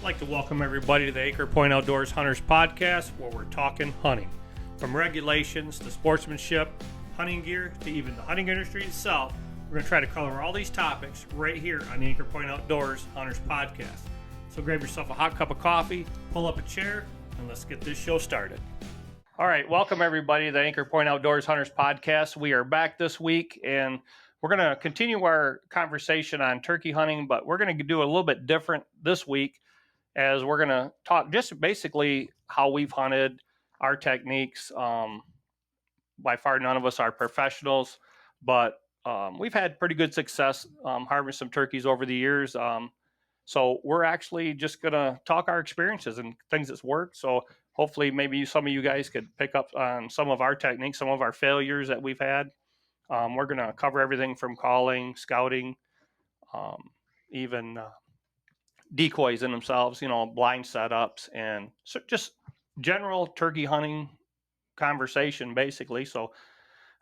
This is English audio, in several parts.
like to welcome everybody to the Acre Point Outdoors Hunters Podcast, where we're talking hunting. From regulations to sportsmanship, hunting gear, to even the hunting industry itself, we're going to try to cover all these topics right here on the Acre Point Outdoors Hunters Podcast. So grab yourself a hot cup of coffee, pull up a chair, and let's get this show started. All right, welcome everybody to the Anchor Point Outdoors Hunters Podcast. We are back this week, and we're going to continue our conversation on turkey hunting, but we're going to do a little bit different this week, as we're going to talk just basically how we've hunted, our techniques. By far, none of us are professionals, but we've had pretty good success harvesting some turkeys over the years. So we're actually just going to talk our experiences and things that's worked. So hopefully maybe some of you guys could pick up on some of our techniques, some of our failures that we've had. We're going to cover everything from calling, scouting, even decoys in themselves, blind setups, and so just general turkey hunting conversation, basically. So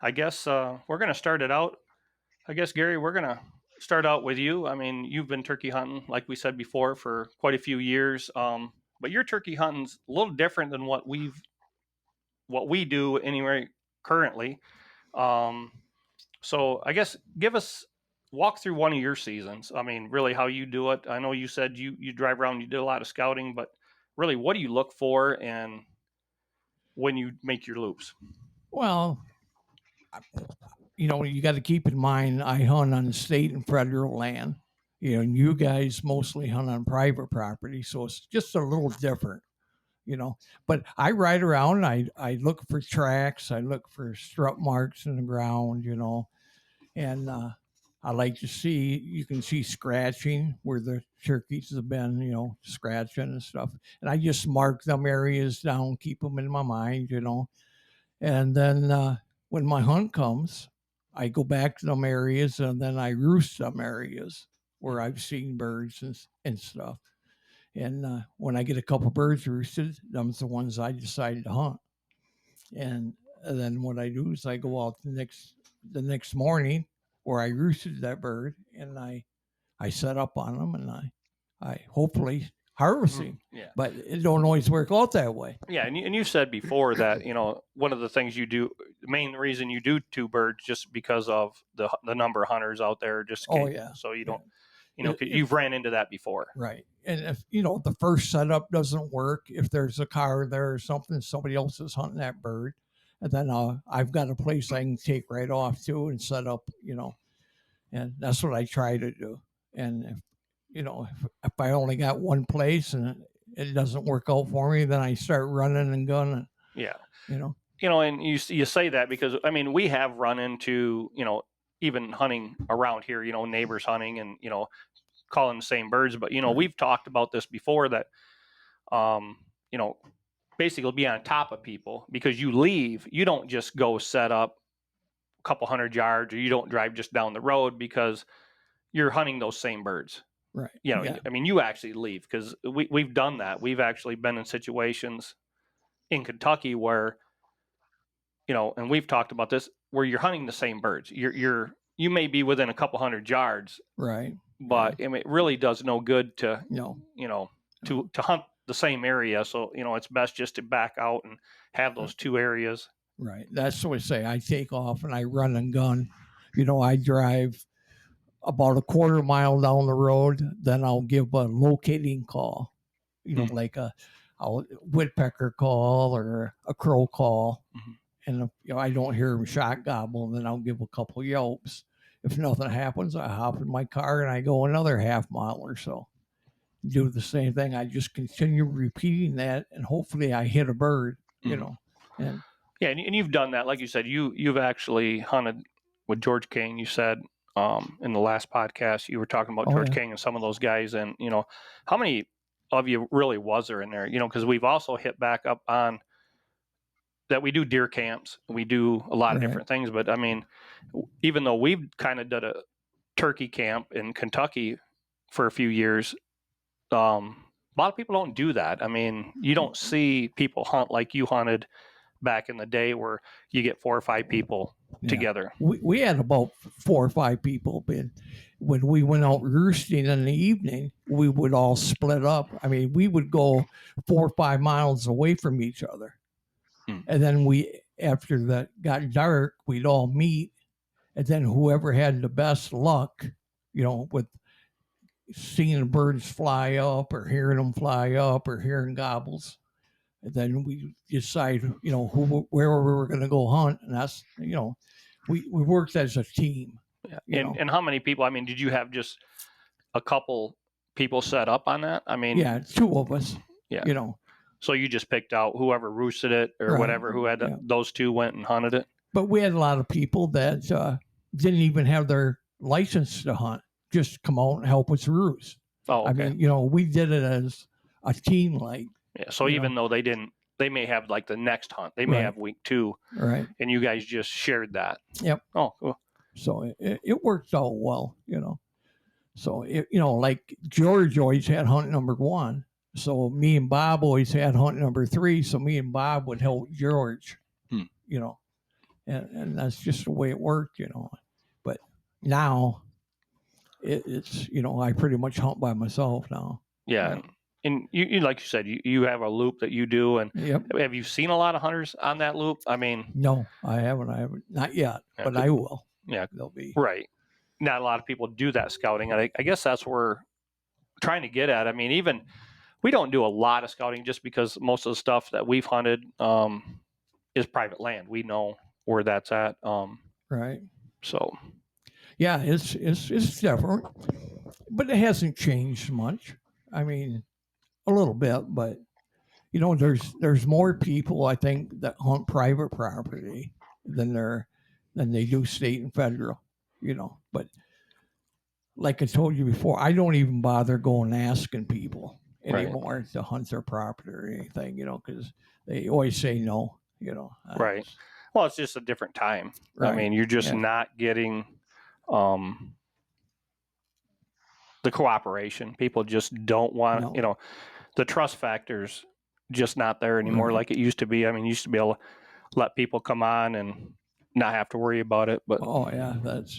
I guess we're going to start it out. I guess, Gary, we're going to start out with you. I mean, you've been turkey hunting, like we said before, for quite a few years. But your turkey hunting's a little different than what we do anyway currently. So I guess walk through one of your seasons. I mean, really how you do it. I know you said you drive around, you did a lot of scouting, but really what do you look for and when you make your loops? Well, you got to keep in mind, I hunt on state and federal land. And you guys mostly hunt on private property, so it's just a little different. But I ride around. I look for tracks. I look for strut marks in the ground. And I like to see. You can see scratching where the turkeys have been. Scratching and stuff. And I just mark them areas down, keep them in my mind. And then when my hunt comes, I go back to them areas and then I roost some areas where I've seen birds and stuff. And when I get a couple birds roosted, them's the ones I decided to hunt. And then what I do is I go out the next morning where I roosted that bird, and I set up on them, and I hopefully harvest him. Yeah. But it don't always work out that way. Yeah, and you said before that one of the things you do, the main reason you do two birds, just because of the number of hunters out there. Just so you don't, you've ran into that before, right? And if the first setup doesn't work, if there's a car there or something, somebody else is hunting that bird, and then I've got a place I can take right off to and set up, and that's what I try to do. And if I only got one place and it doesn't work out for me, then I start running and gunning. Yeah. And you say that because, I mean, we have run into, even hunting around here, neighbors hunting and, calling the same birds. But, we've talked about this before that, basically be on top of people, because you don't just go set up a couple 100 yards, or you don't drive just down the road, because you're hunting those same birds. Right. I mean, you actually leave, because we've done that. We've actually been in situations in Kentucky where, and we've talked about this, where you're hunting the same birds. You may be within a couple 100 yards, right? But I mean, it really does no good to hunt the same area. So it's best just to back out and have those two areas. Right. That's what I say. I take off and I run and gun. I drive about a quarter mile down the road, then I'll give a locating call, like a woodpecker call or a crow call. Mm-hmm. And if I don't hear them shot gobble, then I'll give a couple yelps. If nothing happens, I hop in my car and I go another half mile or so. Do the same thing. I just continue repeating that, and hopefully I hit a bird, And yeah, and you've done that. Like you said, you've actually hunted with George King. You said in the last podcast you were talking about George King and some of those guys, and how many of you really was there in there? Because we've also hit back up on that. We do deer camps, we do a lot of different things, but I mean, even though we've kind of did a turkey camp in Kentucky for a few years, a lot of people don't do that. I mean, you don't see people hunt like you hunted back in the day, where you get 4 or 5 people together. We had about 4 or 5 people, but when we went out roosting in the evening, we would all split up. I mean, we would go 4 or 5 miles away from each other. And then after that got dark, we'd all meet, and then whoever had the best luck, with seeing the birds fly up or hearing them fly up or hearing gobbles, and then we decide, where we were going to go hunt, and that's, we worked as a team. Yeah. And how many people? I mean, did you have just a couple people set up on that? I mean, 2 of us. Yeah. So you just picked out whoever roosted it or Right. whatever, who had those 2 went and hunted it. But we had a lot of people that didn't even have their license to hunt, just come out and help us roost. Oh, okay. I mean, we did it as a team, like. Yeah. So even though they may have like the next hunt, they may have week 2, right? And you guys just shared that. Yep. Oh, cool. So it worked out well, So like George always had hunt number 1. So me and Bob always had hunt number 3. So me and Bob would help George, and that's just the way it worked, But now it's I pretty much hunt by myself now. Yeah. And you like you said, you have a loop that you do, and have you seen a lot of hunters on that loop? I mean, no, I haven't, not yet, but I will. Yeah, they'll be right. Not a lot of people do that scouting. I guess that's where we're trying to get at. I mean, even we don't do a lot of scouting just because most of the stuff that we've hunted is private land. We know where that's at. Right. So, yeah, it's different, but it hasn't changed much. I mean, a little bit, but there's more people, I think, that hunt private property than they do state and federal. But like I told you before, I don't even bother going and asking people anymore to hunt their property or anything, because they always say no, Right. Well, it's just a different time. Right. I mean, you're just not getting the cooperation. People just don't want, the trust factor's just not there anymore like it used to be. I mean, you used to be able to let people come on and not have to worry about it. But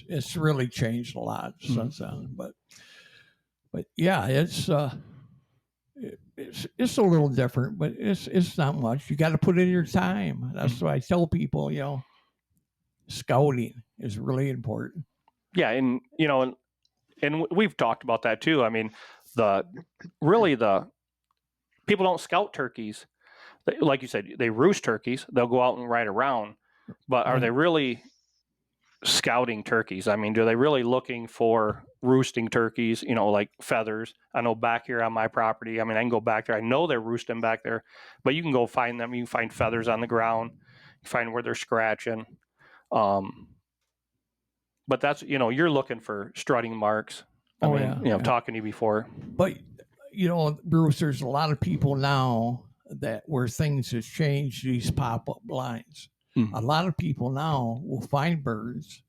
it's really changed a lot since then. But yeah, it's a little different, but it's not much. You got to put in your time. That's what I tell people. Scouting is really important. Yeah, and and we've talked about that too. I mean, the people don't scout turkeys. Like you said, they roost turkeys. They'll go out and ride around, but are they really scouting turkeys? I mean, do they really looking for roosting turkeys, like feathers? I know back here on my property, I mean, I can go back there. I know they're roosting back there, but you can go find them. You can find feathers on the ground. You find where they're scratching. But that's, you're looking for strutting marks. I mean, talking to you before. But, Bruce, there's a lot of people now that where things have changed, these pop-up blinds. A lot of people now will find birds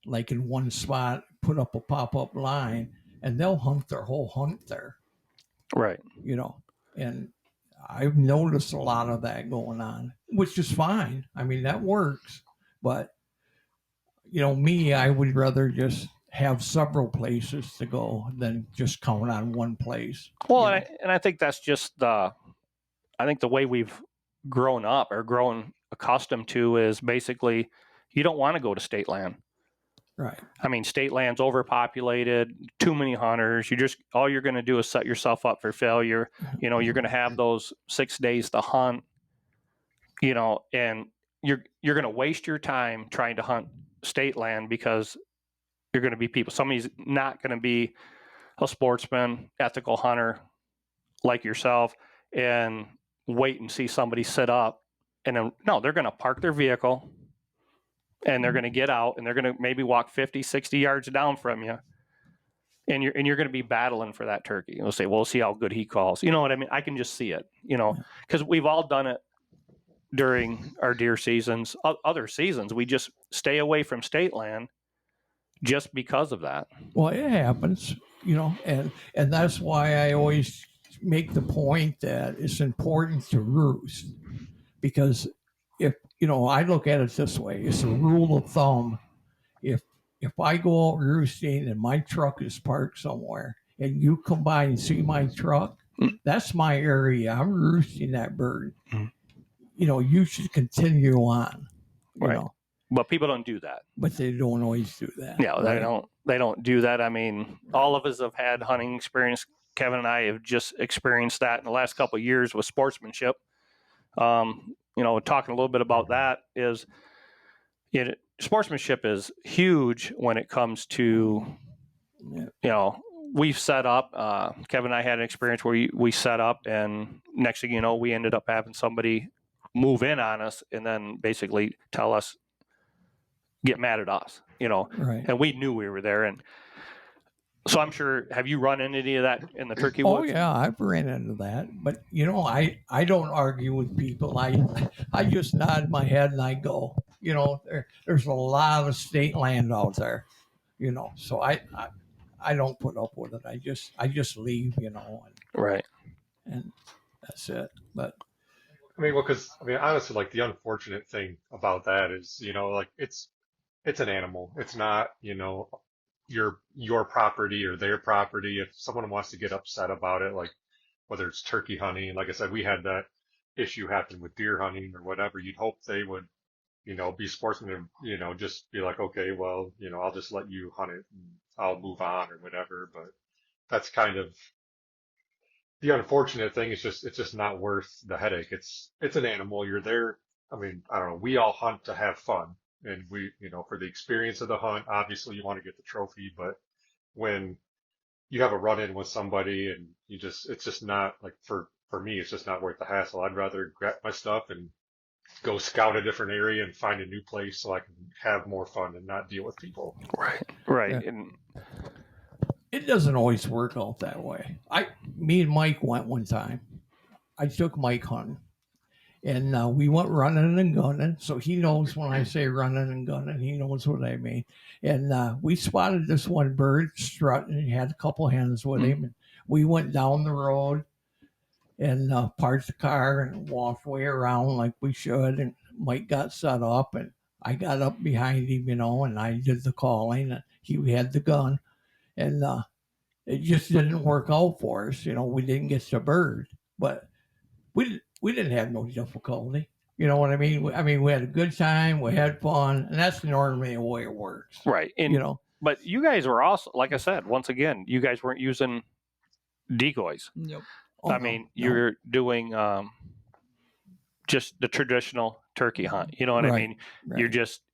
like in one spot, put up a pop-up line, and they'll hunt their whole hunt there. Right. And I've noticed a lot of that going on, which is fine. I mean, that works. But, me, I would rather just have several places to go than just count on one place. Well, and I think that's just the way we've grown up or grown accustomed to is basically you don't want to go to state land. Right. I mean, state land's overpopulated, too many hunters. All you're going to do is set yourself up for failure. You're going to have those 6 days to hunt, and you're going to waste your time trying to hunt state land because you're going to be somebody's not going to be a sportsman, ethical hunter like yourself and wait and see somebody sit up. And then, no, they're going to park their vehicle and they're going to get out and they're going to maybe walk 50, 60 yards down from you. And you're going to be battling for that turkey. You'll say, well, see how good he calls. You know what I mean? I can just see it, because we've all done it during our deer seasons, other seasons. We just stay away from state land just because of that. Well, it happens, and that's why I always make the point that it's important to roost, because if I look at it this way, it's a rule of thumb. If I go out roosting and my truck is parked somewhere, and you come by and see my truck, that's my area. I'm roosting that bird. Mm. You should continue on. Right. But people don't do that. But they don't always do that. Yeah, they don't do that. I mean, all of us have had hunting experience. Kevin and I have just experienced that in the last couple of years with sportsmanship. Talking a little bit about that is sportsmanship is huge when it comes to, we've set up, Kevin and I had an experience where we set up, and next thing you know, we ended up having somebody move in on us and then basically tell us, get mad at us, Right. and we knew we were there. And so I'm sure, have you run into any of that in the turkey woods? Oh yeah, I've ran into that. But I don't argue with people. I just nod my head and I go. There's a lot of state land out there. So I don't put up with it. I just leave. Right. And that's it. But honestly, like the unfortunate thing about that is, like it's an animal. It's not, your property or their property. If someone wants to get upset about it, like whether it's turkey hunting, like I said, we had that issue happen with deer hunting or whatever. You'd hope they would, be sportsmen and, just be like, okay, well, I'll just let you hunt it and I'll move on or whatever. But that's kind of the unfortunate thing. It's just not worth the headache. It's an animal. You're there. I mean, I don't know. We all hunt to have fun. And we, for the experience of the hunt, obviously you want to get the trophy, but when you have a run-in with somebody and it's just not like, for me, it's just not worth the hassle. I'd rather grab my stuff and go scout a different area and find a new place so I can have more fun and not deal with people. Right. Yeah. And it doesn't always work out that way. Me and Mike went one time. I took Mike hunting. And we went running and gunning. So he knows when I say running and gunning, he knows what I mean. And we spotted this one bird strutting. He had a couple hens with him. And we went down the road and parked the car and walked way around like we should. And Mike got set up and I got up behind him, and I did the calling. And he had the gun. And it just didn't work out for us. We didn't get the bird. But we didn't have no difficulty. You know what I mean? We had a good time. We had fun, and that's normally the way it works. Right. And, but you guys were also, like I said, once again, you guys weren't using decoys. Yep. You're doing just the traditional turkey hunt. You know what I mean? Right.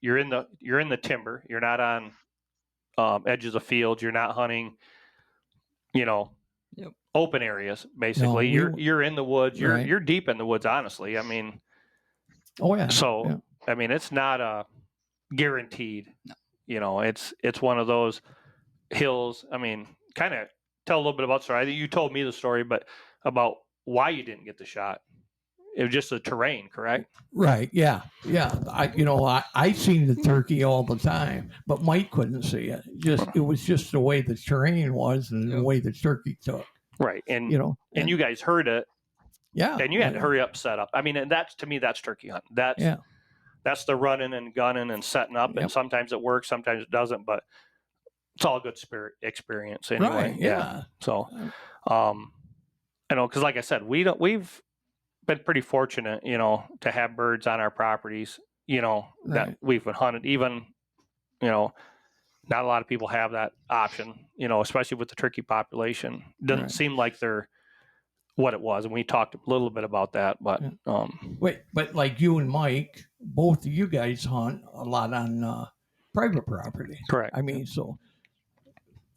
You're in the timber. You're not on edges of fields. You're not hunting. Yep. Open areas, basically. You're in the woods. You're deep in the woods, honestly. Oh yeah. So it's not guaranteed. No. It's one of those hills. Kind of tell a little bit about the story. You told me the story, but about why you didn't get the shot. It was just the terrain, correct? Right. Yeah. I seen the turkey all the time, but Mike couldn't see it. It was just the way the terrain was and the way the turkey took. Right. And and you guys heard it. Yeah. And you had to hurry up, set up. And that's, to me, that's turkey hunting. That's the running and gunning and setting up. Yep. And sometimes it works, sometimes it doesn't, but it's all good experience anyway. Right. Yeah. So, because like I said, we've been pretty fortunate, to have birds on our properties, that we've been hunted. Even, not a lot of people have that option, especially with the turkey population. Doesn't seem like they're what it was. And we talked a little bit about that, but but like you and Mike, both of you guys hunt a lot on private property. Correct. So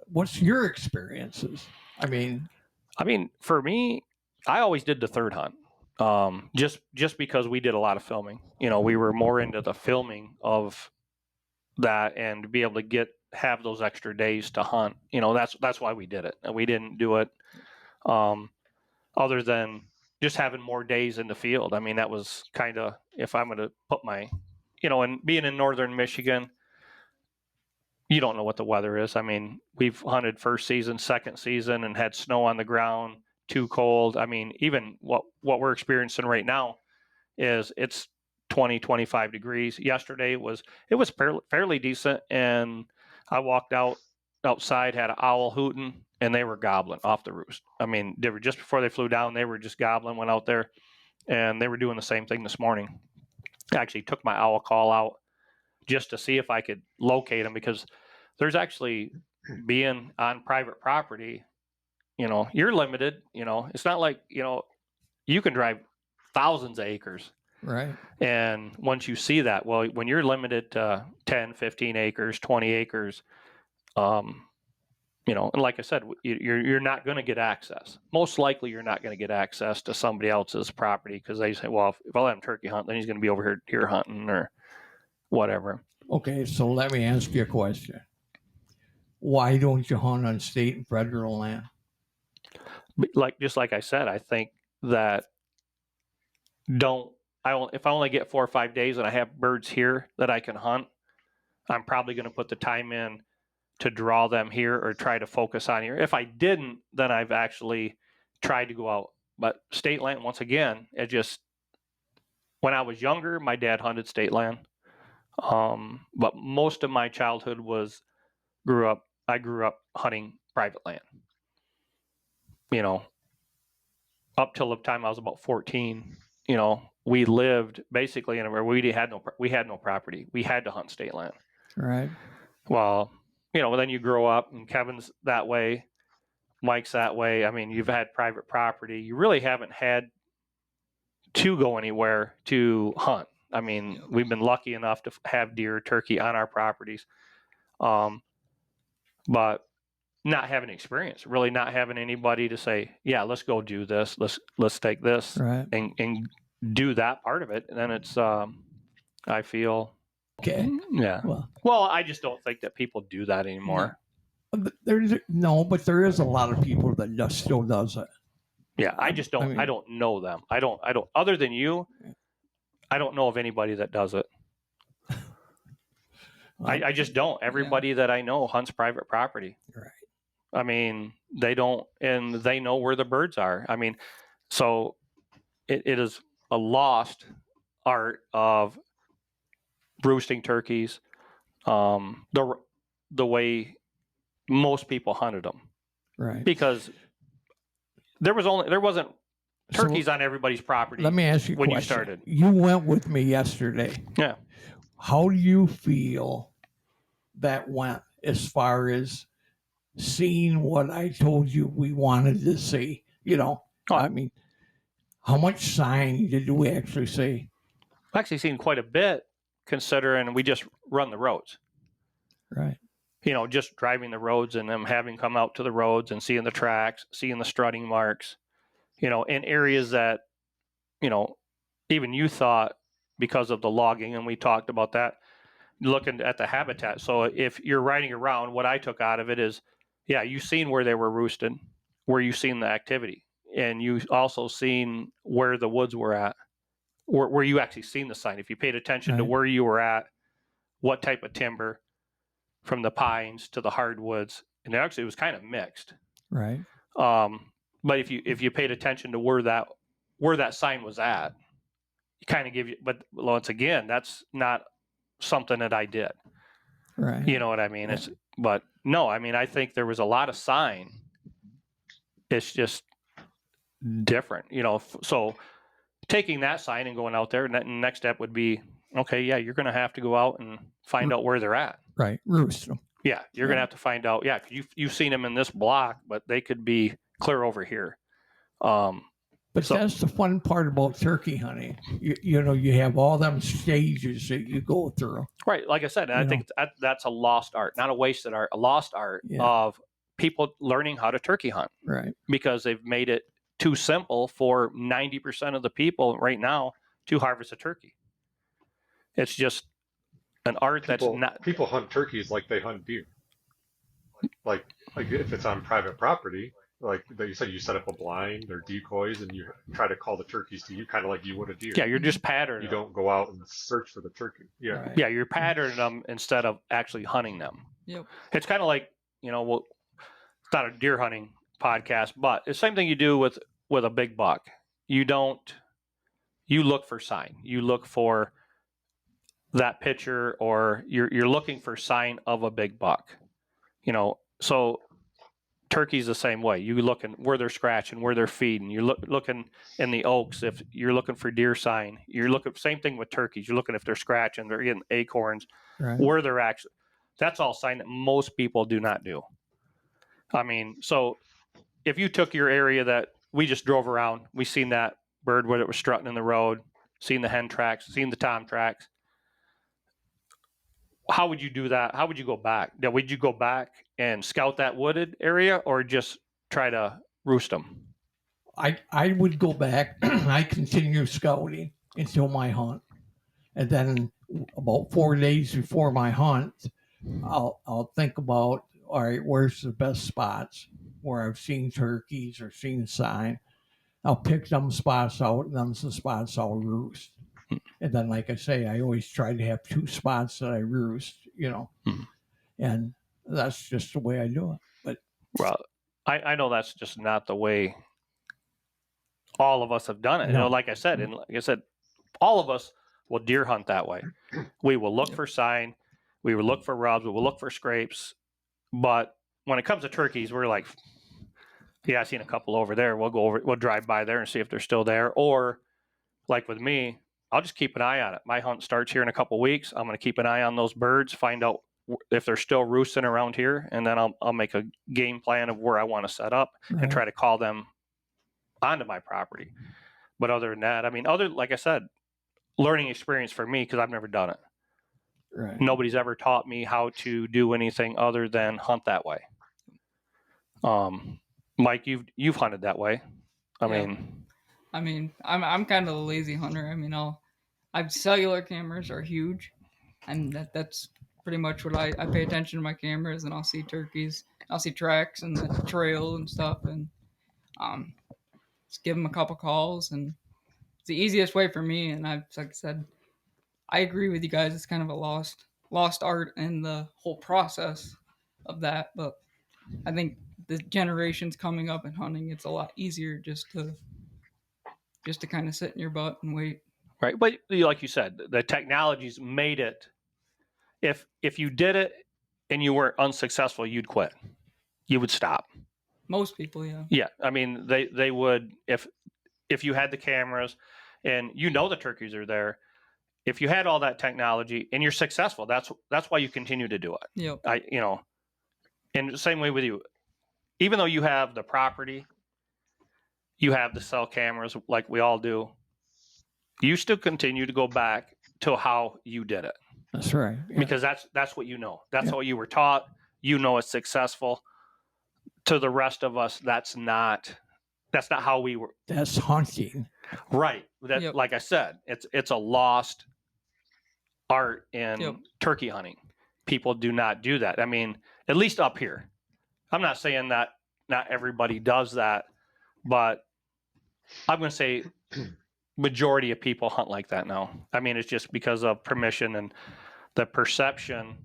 what's your experiences? For me, I always did the third hunt. Just because we did a lot of filming. We were more into the filming of that and to be able to have those extra days to hunt. That's why we did it. And we didn't do it other than just having more days in the field. That was kind of, if I'm going to put my, and being in northern Michigan, you don't know what the weather is. We've hunted first season, second season, and had snow on the ground, too cold. Even what we're experiencing right now is it's 20, 25 degrees. Yesterday it was fairly decent, and I walked outside, had an owl hooting, and they were gobbling off the roost. I mean, they were just before they flew down, they were just gobbling, went out there, and they were doing the same thing this morning. I actually took my owl call out just to see if I could locate them, because there's actually, being on private property, you're limited. It's not like, you can drive thousands of acres. Right. And once you see that, well, when you're limited to 10, 15 acres, 20 acres, and like I said, you're not going to get access. Most likely you're not going to get access to somebody else's property, because they say, well, if I let him turkey hunt, then he's going to be over here deer hunting or whatever. Okay, so let me ask you a question. Why don't you hunt on state and federal land? Just like I said, I think that if I only get 4 or 5 days and I have birds here that I can hunt, I'm probably going to put the time in to draw them here or try to focus on here. If I didn't, then I've actually tried to go out. But state land, once again, when I was younger, my dad hunted state land. But most of my childhood I grew up hunting private land. Up till the time I was about 14, we lived basically in where we had no property. We had to hunt state land. Right. Well, then you grow up, and Kevin's that way, Mike's that way. I mean, you've had private property. You really haven't had to go anywhere to hunt. I mean, we've been lucky enough to have deer, turkey on our properties, but not having experience, really not having anybody to say, yeah, let's go do this. Let's take this, Right. and do that part of it. And then it's, I feel, Okay. yeah. Well, I just don't think that people do that anymore. But there is a lot of people that still does it. Yeah, I just don't. I don't know them. I don't. Other than you, I don't know of anybody that does it. I just don't. Everybody that I know hunts private property. Right. I mean, they don't, and they know where the birds are. I mean, so it is a lost art of roosting turkeys, the way most people hunted them. Right. Because there wasn't turkeys on everybody's property. Let me ask you a question. You started. You went with me yesterday. Yeah. How do you feel that went as far as seeing what I told you we wanted to see? I mean, how much sign did we actually see? I've actually seen quite a bit, considering we just run the roads. Right. Just driving the roads and them having come out to the roads and seeing the tracks, seeing the strutting marks, in areas that, even you thought, because of the logging, and we talked about that, looking at the habitat. So if you're riding around, what I took out of it is, yeah, you've seen where they were roosted, where you've seen the activity, and you also seen where the woods were at, where you actually seen the sign. If you paid attention to where you were at, what type of timber, from the pines to the hardwoods, and actually it was kind of mixed. Right. But if you paid attention to where that sign was at, you kind of give you. But once again, that's not something that I did. Right. You know what I mean? Right. But no, I mean, I think there was a lot of sign. It's just different, So taking that sign and going out there, and the next step would be, okay, yeah, you're going to have to go out and find out where they're at. Right. Roost them. Yeah, you're going to have to find out. Yeah, you've seen them in this block, but they could be clear over here. But that's the fun part about turkey hunting. You have all them stages that you go through. Right. Like I said, I think that's a lost art, not a wasted art, a lost art of people learning how to turkey hunt. Right. Because they've made it too simple for 90% of the people right now to harvest a turkey. It's just an art that's not. People hunt turkeys like they hunt deer. Like if it's on private property, like you said, you set up a blind or decoys, and you try to call the turkeys to you, kind of like you would a deer. Yeah, you're just patterning. You don't go out and search for the turkey. Yeah. Right. Yeah, you're patterning them instead of actually hunting them. Yep. It's kind of like, it's not a deer hunting podcast, but it's the same thing you do with a big buck. You look for sign. You look for that picture, or you're looking for sign of a big buck. So turkey's the same way. You looking where they're scratching, where they're feeding. You're looking in the oaks if you're looking for deer sign. You're looking same thing with turkeys. You're looking if they're scratching, they're getting acorns, Right. where they're actually. That's all sign that most people do not do. I mean, so if you took your area that we just drove around, we seen that bird where it was strutting in the road, seen the hen tracks, seen the tom tracks. How would you do that? How would you go back? Now, would you go back and scout that wooded area, or just try to roost them? I would go back. I continue scouting until my hunt, and then about 4 days before my hunt, I'll think about, all right, where's the best spots where I've seen turkeys or seen sign. I'll pick them spots out, and them's the spots I'll roost. And then, like I say, I always try to have 2 spots that I roost, and that's just the way I do it. But Well, I know that's just not the way all of us have done it. No. Like I said, all of us will deer hunt that way. We will look for sign, we will look for rubs, we will look for scrapes. But when it comes to turkeys, we're like, yeah, I seen a couple over there. We'll drive by there and see if they're still there. Or like with me, I'll just keep an eye on it. My hunt starts here in a couple weeks. I'm going to keep an eye on those birds, find out if they're still roosting around here, and then I'll make a game plan of where I want to set up and try to call them onto my property. But other than that, I mean, like I said, learning experience for me, because I've never done it. Right. Nobody's ever taught me how to do anything other than hunt that way. Mike, you've hunted that way. I mean, I'm kind of a lazy hunter. I mean, I've cellular cameras are huge, and that's pretty much what I pay attention to my cameras, and I'll see turkeys, I'll see tracks and the trail and stuff, and just give them a couple calls, and it's the easiest way for me. And I've, like I said, I agree with you guys. It's kind of a lost art in the whole process of that, but I think the generations coming up in hunting, it's a lot easier just to kind of sit in your butt and wait. right. But like you said, the technology's made it. If you did it and you were unsuccessful, you'd quit. You would stop. Most people, yeah. Yeah, I mean, they would if you had the cameras and the turkeys are there. If you had all that technology and you're successful, that's why you continue to do it. Yep. And the same way with you. Even though you have the property, you have the cell cameras like we all do, you still continue to go back to how you did it. That's right. Yeah. Because that's what you know. That's what you were taught. It's successful. To the rest of us, that's not how we were. That's hunting. Right. Like I said, it's a lost art in turkey hunting. People do not do that. I mean, at least up here. I'm not saying that not everybody does that, but I'm going to say majority of people hunt like that now. I mean, it's just because of permission and the perception,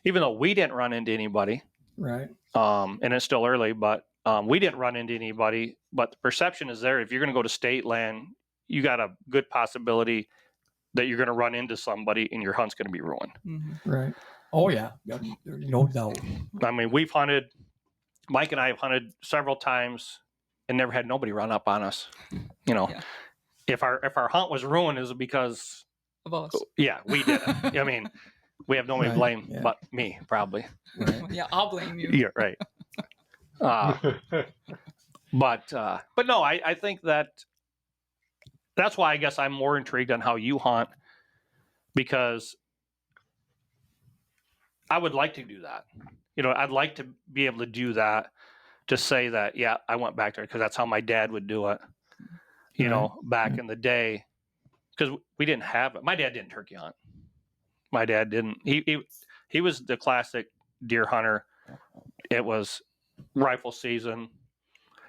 even though we didn't run into anybody. Right. And it's still early, but we didn't run into anybody, but the perception is there. If you're going to go to state land, you got a good possibility that you're going to run into somebody and your hunt's going to be ruined. Mm-hmm. Right. Oh yeah. No doubt. I mean, Mike and I have hunted several times and never had nobody run up on us. If our hunt was ruined, is it because of us? Yeah, we did it. I mean, we have nobody to blame but me, probably. Right. Yeah, I'll blame you. Yeah, right. But no, I think that's why I guess I'm more intrigued on how you hunt, because I would like to do that. I'd like to be able to do that, to say that, yeah, I went back there because that's how my dad would do it, back in the day, because we didn't have it. My dad didn't turkey hunt. My dad didn't. He was the classic deer hunter. It was rifle season.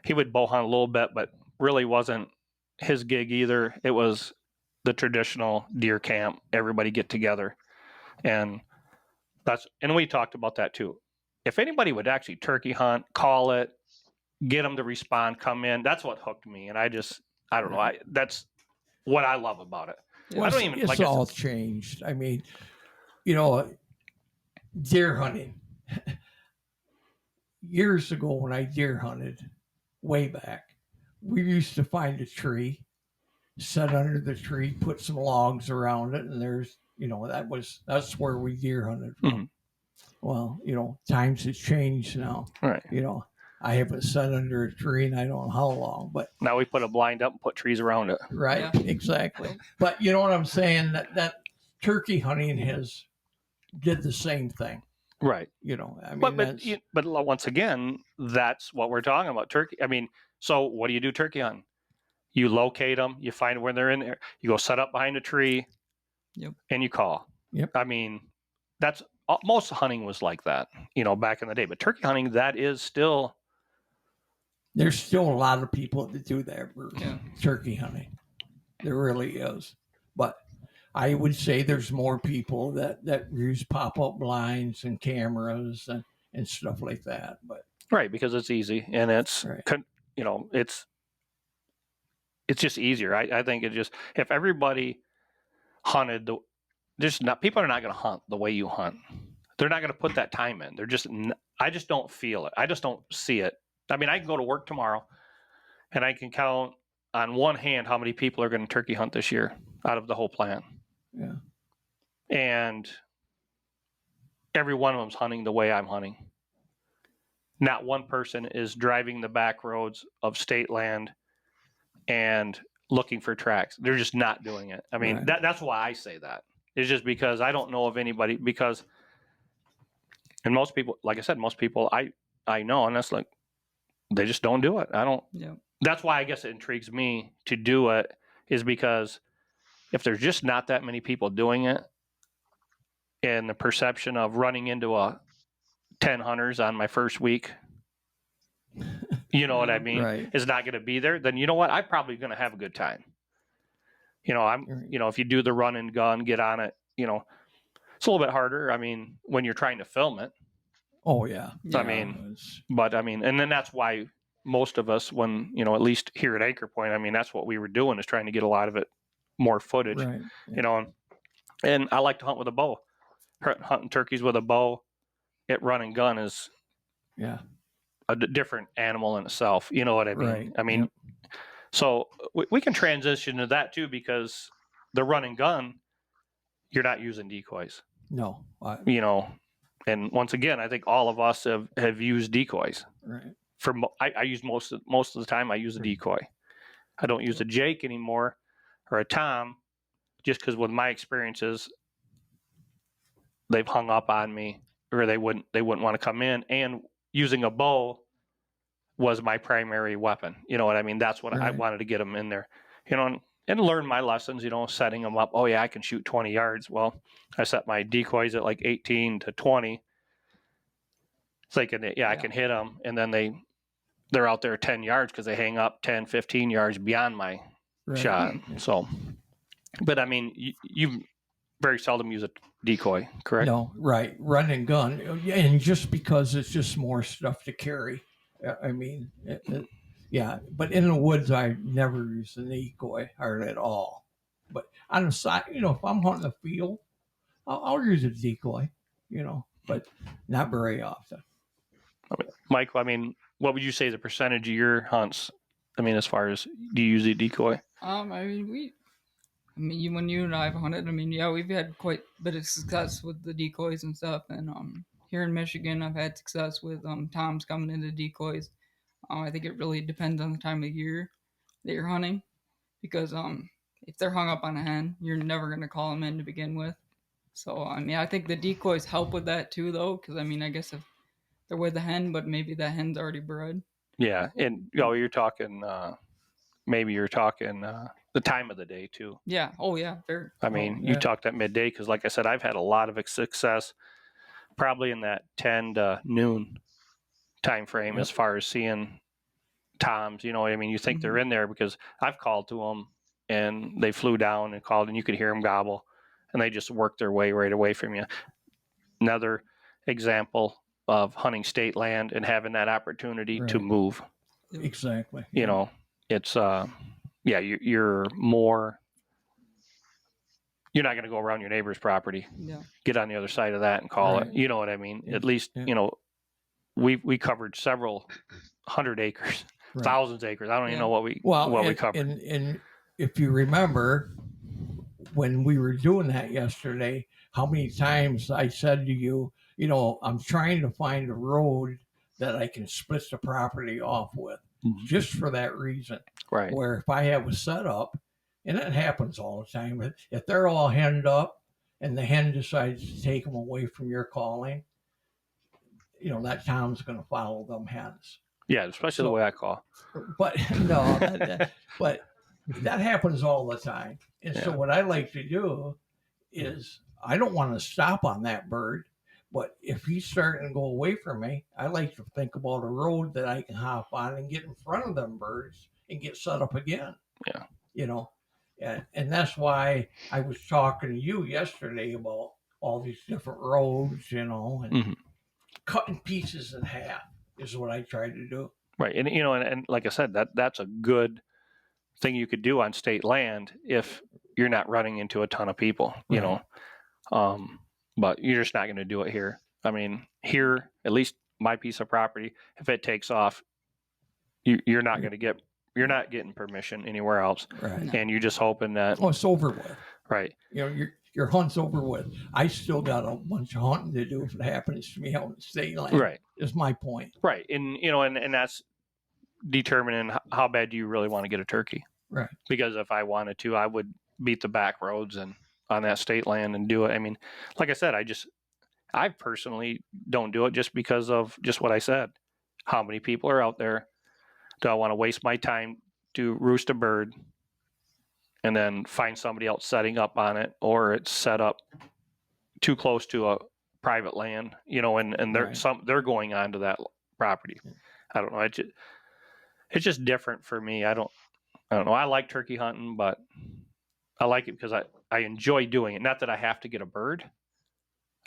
He would bow hunt a little bit, but really wasn't his gig either. It was the traditional deer camp, everybody get together. And we talked about that too. If anybody would actually turkey hunt, call it, get them to respond, come in, that's what hooked me. And I don't know. That's what I love about it. Yeah. Well, I don't even it's like I all said, changed. I mean, you know, deer hunting. Years ago, when I deer hunted, way back, we used to find a tree, sit under the tree, put some logs around it, and that's where we deer hunted from. Mhm. Well, times have changed now. right. I haven't sat under a tree and I don't know how long, but Now we put a blind up and put trees around it. right, Yeah. exactly. But you know what I'm saying? That turkey hunting has did the same thing. Right. I mean, But once again, that's what we're talking about. Turkey. I mean, so what do you do turkey hunting? You locate them. You find where they're in there. You go set up behind a tree. Yep. And you call. Yep. I mean, that's most hunting was like that, back in the day. But turkey hunting, that is still. there's still a lot of people that do that for Yeah. turkey hunting. There really is. But I would say there's more people that use pop-up blinds and cameras and stuff like that. But Right, because it's easy and it's, right. It's just easier. I think it just, if everybody hunted, people are not going to hunt the way you hunt. They're not going to put that time in. I just don't feel it. I just don't see it. I mean, I can go to work tomorrow and I can count on one hand how many people are going to turkey hunt this year out of the whole plant. Yeah. And every one of them's hunting the way I'm hunting. Not one person is driving the back roads of state land and looking for tracks. They're just not doing it. I mean, Right. that's why I say that. It's just because I don't know of anybody, and most people, like I said, most people I know, and that's like, they just don't do it. Yeah. That's why I guess it intrigues me to do it, is because if there's just not that many people doing it, and the perception of running into 10 hunters on my first week, you know what I mean, Right. is not going to be there, then you know what? I'm probably going to have a good time. If you do the run and gun, get on it, it's a little bit harder. I mean, when you're trying to film it. Oh yeah. I mean, and then that's why most of us, when, at least here at Anchor Point, I mean, that's what we were doing, is trying to get a lot of it, more footage, right. and I like to hunt with a bow. Hunting turkeys with a bow, run and gun is a different animal in itself. You know what I mean? Right. I mean, so we can transition to that too, because the run and gun, you're not using decoys. No. And once again, I think all of us have used decoys. Right. I use most of the time I use a decoy. I don't use a Jake anymore or a Tom, just because with my experiences, they've hung up on me, or they wouldn't want to come in. And using a bow was my primary weapon. You know what I mean? That's what I wanted to get them in there, and learn my lessons, setting them up. Oh yeah, I can shoot 20 yards. Well, I set my decoys at like 18 to 20. So I can hit them, and then they're out there 10 yards because they hang up 10, 15 yards beyond my shot. So, but I mean, you very seldom use a decoy, correct? No, right. Run and gun. And just because it's just more stuff to carry. I mean, but in the woods, I never use a decoy hardly at all. But on the side, if I'm hunting a field, I'll use a decoy, but not very often. Mike, I mean, what would you say the percentage of your hunts? I mean, as far as, do you use a decoy? When you and I have hunted, we've had quite a bit of success with the decoys and stuff. And here in Michigan, I've had success with toms coming into decoys. I think it really depends on the time of year that you're hunting, because if they're hung up on a hen, you're never going to call them in to begin with. So I think the decoys help with that too, though, because I guess if they're with the hen, but maybe that hen's already bred. Yeah, and you're talking maybe you're talking the time of the day too. Yeah. Oh yeah. Fair. I mean, you talked at midday, because like I said, I've had a lot of success probably in that 10 to noon time frame as far as seeing toms. You know what I mean? You think they're in there, because I've called to them and they flew down and called, and you could hear them gobble, and they just worked their way right away from you. Another example of hunting state land and having that opportunity to move. Exactly. It's you're more you're not going to go around your neighbor's property, Yeah. get on the other side of that and call Right. it. You know what I mean? Yeah. At least, Yeah. you know, we covered several 100 acres, Right. thousands of acres. I don't even Yeah. know what we Well, covered. and if you remember when we were doing that yesterday, how many times I said to you, you know, I'm trying to find a road that I can split the property off with, Mhm. just for that reason. Right. Where if I have a setup, and it happens all the time, but if they're all henned up and the hen decides to take them away from your calling, you know, that Tom's going to follow them hens. Yeah, especially the way I call. But no, but that happens all the time. And so Yeah. what I like to do is I don't want to stop on that bird, but if he's starting to go away from me, I like to think about a road that I can hop on and get in front of them birds and get set up again. Yeah. You know, and that's why I was talking to you yesterday about all these different roads, you know, and Mhm. cutting pieces in half is what I try to do. Right. And, you know, and like I said, that's a good thing you could do on state land if you're not running into a ton of people, you Right. know. But you're just not going to do it here. I mean, here, at least my piece of property, if it takes off, you're not going to get, you're not getting permission anywhere else. Right. And you're just hoping that, Oh, it's over with. right. You know, your hunt's over with. I still got a bunch of hunting to do if it happens to me out in state land. Right. Is my point. Right. And, you know, and that's determining how bad do you really want to get a turkey. Right. Because if I wanted to, I would beat the back roads and on that state land and do it. I mean, like I said, I personally don't do it just because of just what I said. How many people are out there? Do I want to waste my time to roost a bird and then find somebody else setting up on it, or it's set up too close to a private land, you know, and they're Right. they're going onto that property. I don't know. It's just different for me. I don't know. I like turkey hunting, but I like it because I enjoy doing it. Not that I have to get a bird.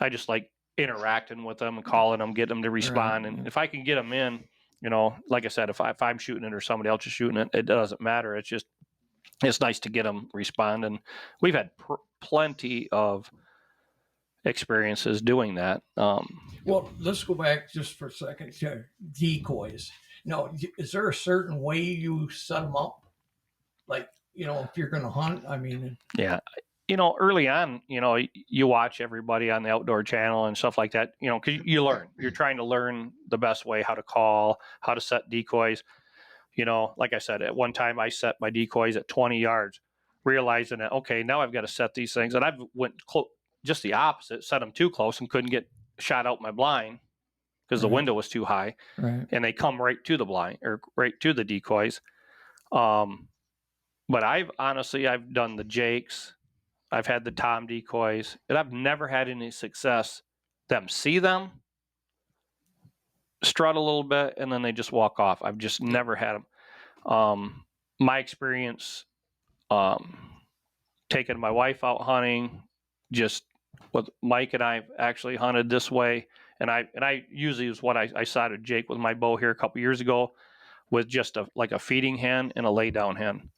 I just like interacting with them and calling them, getting them to respond. Right. And if I can get them in, you know, like I said, if I'm shooting it or somebody else is shooting it, it doesn't matter. It's nice to get them respond. And we've had plenty of experiences doing that. Well, let's go back just for a second to decoys. Now, is there a certain way you set them up? Like, you know, if you're going to hunt, I mean, Yeah. You know, early on, you know, you watch everybody on the outdoor channel and stuff like that, you know, because you learn. You're trying to learn the best way, how to call, how to set decoys. You know, like I said, at one time I set my decoys at 20 yards, realizing that, okay, now I've got to set these things. And I went just the opposite, set them too close and couldn't get shot out my blind because the Right. window was too high. right. And they come right to the blind or right to the decoys. But I've done the Jakes. I've had the Tom decoys, and I've never had any success. Them see them, strut a little bit, and then they just walk off. I've just never had them. My experience taking my wife out hunting, just with Mike and I actually hunted this way, and I usually is what I shot a Jake with my bow here a couple years ago, with just like a feeding hen and a lay down hen,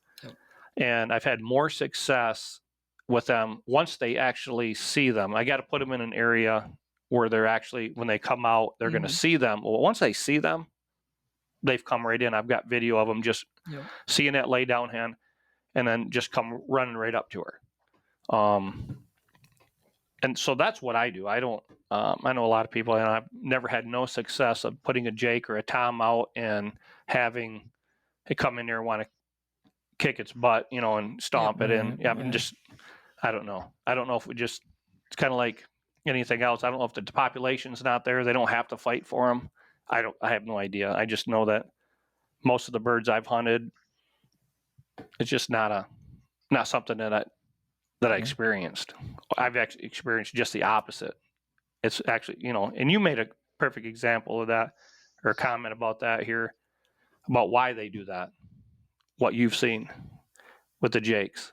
and I've had more success with them once they actually see them. I got to put them in an area where they're actually, when they come out, they're going to see them. Well, once they see them, they've come right in. I've got video of them just seeing that lay down hen and then just come running right up to her. And so that's what I do. I don't, I know a lot of people, and I've never had no success of putting a Jake or a Tom out and having it come in there and want to kick its butt, you know, and stomp it in. Yeah. And just, I don't know. I don't know if it's kind of like anything else. I don't know if the population's not there. They don't have to fight for them. I have no idea. I just know that most of the birds I've hunted, it's just not something that I experienced. I've actually experienced just the opposite. It's actually, you know, and you made a perfect example of that, or a comment about that here, about why they do that, what you've seen with the Jakes.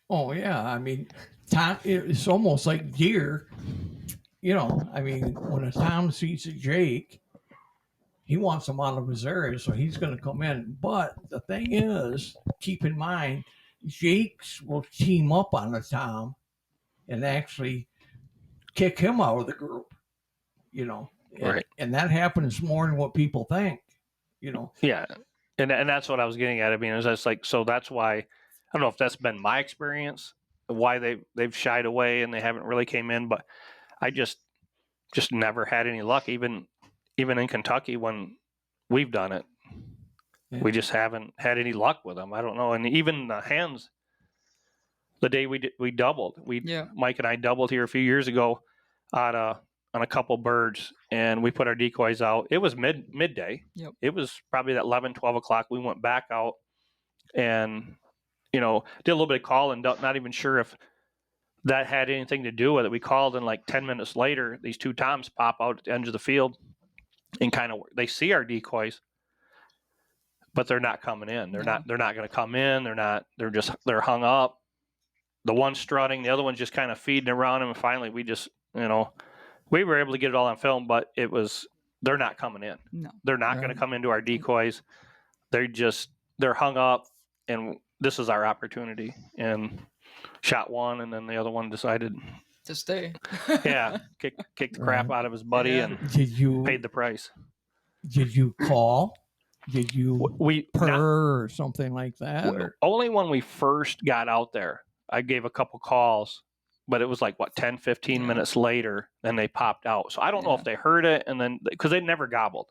Oh yeah, I mean, Tom. It's almost like deer. You know, I mean, when a Tom sees a Jake, he wants them out of his area, so he's going to come in. But the thing is, keep in mind, Jakes will team up on a tom and actually kick him out of the group, you know. Right. And that happens more than what people think, you know. Yeah, and that's what I was getting at. I mean, it's just like, so that's why I don't know if that's been my experience, why they've shied away and they haven't really came in, but I just never had any luck, even in Kentucky when we've done it. Yeah. We just haven't had any luck with them. I don't know, and even the hens, the day we doubled, Mike and I doubled here a few years ago on a couple birds, and we put our decoys out. It was midday. Yep. It was probably at 11, 12 o'clock. We went back out and, did a little bit of calling, not even sure if that had anything to do with it. We called, and like 10 minutes later, these two toms pop out at the end of the field and they see our decoys, but they're not coming in. They're not going to come in. They're hung up. The one strutting, the other one's just kind of feeding around him. And finally we just, we were able to get it all on film, but they're not coming in. No. They're not going to come into our decoys. They're hung up, and this is our opportunity. And shot one, and then the other one decided to stay. Yeah, kick the crap out of his buddy and paid the price. Did you call? Did you purr or something like that? Only when we first got out there, I gave a couple calls, but it was like 10, 15 minutes later, then they popped out. So I don't know if they heard it, and then because they never gobbled,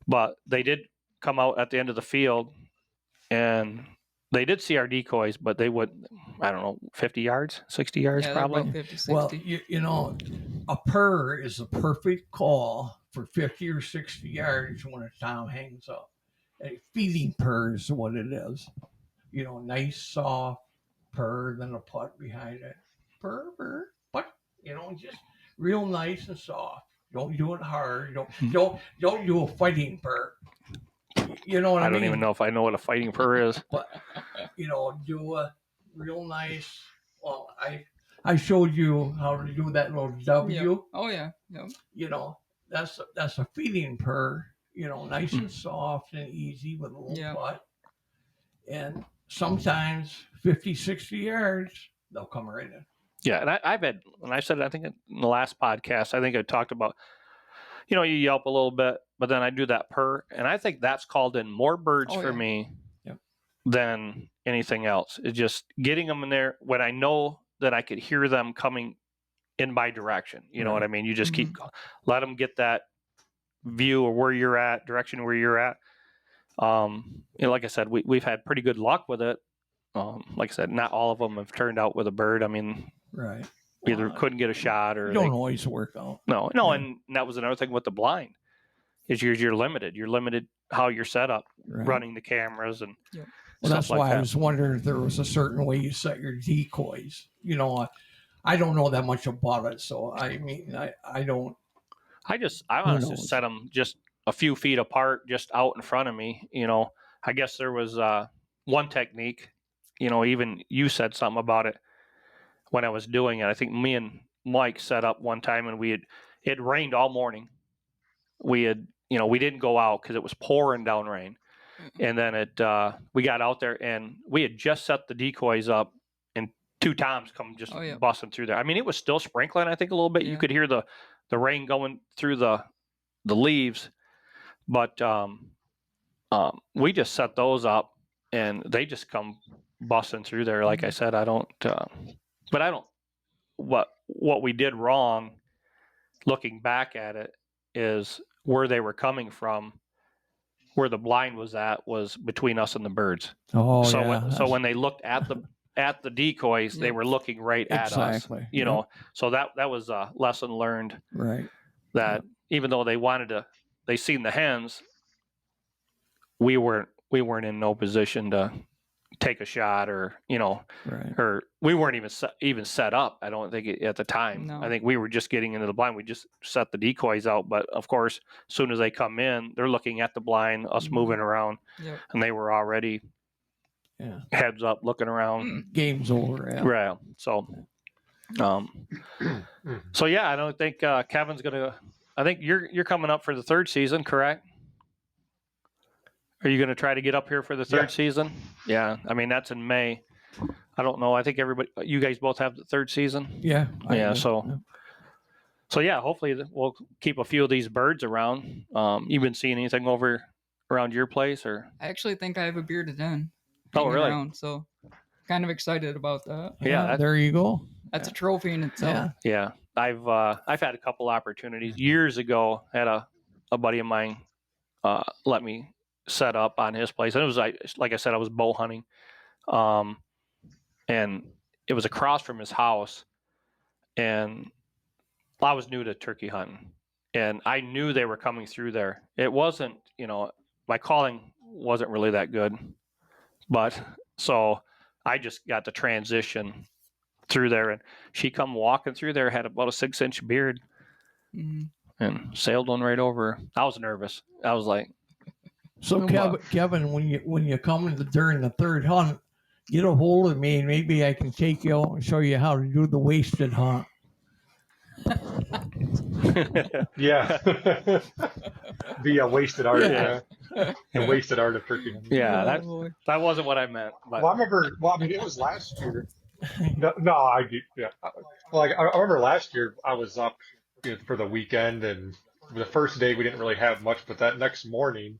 but they did come out at the end of the field, and they did see our decoys, but they would, I don't know, 50 yards, 60 yards probably. About 50, 60. Well, a purr is a perfect call for 50 or 60 yards when a tom hangs up. A feeding purr is what it is. Nice, soft purr, then a putt behind it. Purr, but, just real nice and soft. Don't do it hard. Don't do a fighting purr. You know what I mean? I don't even know if I know what a fighting purr is. But, do a real nice, well, I showed you how to do that little W. Yep. Oh, yeah. Yep. That's a feeding purr, nice and soft and easy with a little putt. And sometimes 50, 60 yards, they'll come right in. Yeah, and I've had, when I said it, I think in the last podcast, I think I talked about, you yelp a little bit, but then I do that purr, and I think that's called in more birds for me than anything else. It's just getting them in there when I know that I could hear them coming in my direction. You know what I mean? You just keep, let them get that view of where you're at, direction where you're at. Like I said, we've had pretty good luck with it. Like I said, not all of them have turned out with a bird. I mean, either couldn't get a shot or don't always work out. No, and that was another thing with the blind is you're limited. You're limited how you're set up, running the cameras and well, that's why I was wondering if there was a certain way you set your decoys. I don't know that much about it, so I mean, I don't. I honestly set them just a few feet apart, just out in front of me. I guess there was one technique. Even you said something about it when I was doing it. I think me and Mike set up one time, and it rained all morning. We didn't go out because it was pouring down rain. And then we got out there, and we had just set the decoys up, and two toms come just busting through there. I mean, it was still sprinkling, I think, a little bit. You could hear the rain going through the leaves, but we just set those up, and they just come busting through there. Like I said, what we did wrong, looking back at it, is where they were coming from. Where the blind was at was between us and the birds. So when they looked at the decoys, they were looking right at us. So that was a lesson learned. Right. That even though they seen the hens, we weren't in no position to take a shot or or we weren't even set up. I don't think at the time. No. I think we were just getting into the blind. We just set the decoys out, but of course, as soon as they come in, they're looking at the blind, us moving around, and they were already heads up looking around. Game's over. Right. So, I don't think Kevin's gonna. I think you're coming up for the third season, correct? Are you going to try to get up here for the third season? Yeah. I mean, that's in May. I don't know. I think you guys both have the third season. Yeah. Yeah. So yeah, hopefully we'll keep a few of these birds around. You been seeing anything over around your place or? I actually think I have a bearded hen Oh, hanging really? around, so kind of excited about that. Yeah, there you go. That's a trophy in itself. Yeah. I've had a couple opportunities years ago. Had a buddy of mine let me set up on his place, and it was like I said, I was bow hunting, and it was across from his house, and I was new to turkey hunting, and I knew they were coming through there. It wasn't, my calling wasn't really that good, but so I just got the transition through there, and she come walking through there, had about a 6-inch beard, and sailed one right over. I was nervous. I was like, so Kevin, when you come during the third hunt, get a hold of me and maybe I can take you out and show you how to do the wasted hunt. Yeah. The wasted art. Yeah. The wasted art of turkey hunting. Yeah, that wasn't what I meant. But. Well, I remember. Well, I mean, it was last year. No, I do. Yeah. Like I remember last year, I was up for the weekend, and the first day we didn't really have much, but that next morning,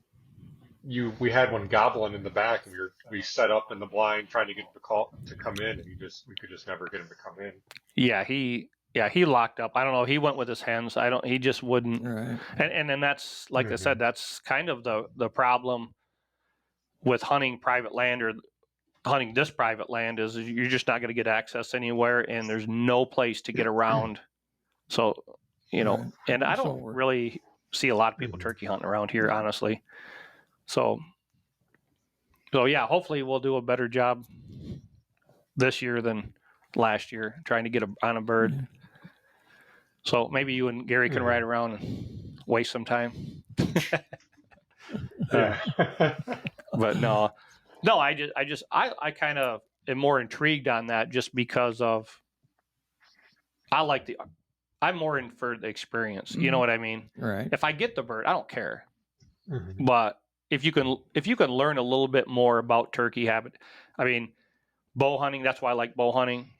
we had one gobbling in the back, and we set up in the blind trying to get the call to come in, and we could just never get him to come in. Yeah, he locked up. I don't know. He went with his hens. He just wouldn't. Right. And then that's like I said, that's kind of the problem with hunting private land or hunting this private land is you're just not going to get access anywhere, and there's no place to get around. So, and I don't really see a lot of people turkey hunting around here, honestly. So yeah, hopefully we'll do a better job this year than last year trying to get on a bird. Yeah. So maybe you and Gary can ride around and waste some time. Yeah. But no, I kind of am more intrigued on that just because of I'm more in for the experience. You know what I mean? Right. If I get the bird, I don't care. But if you can learn a little bit more about turkey habit, I mean, bow hunting. That's why I like bow hunting.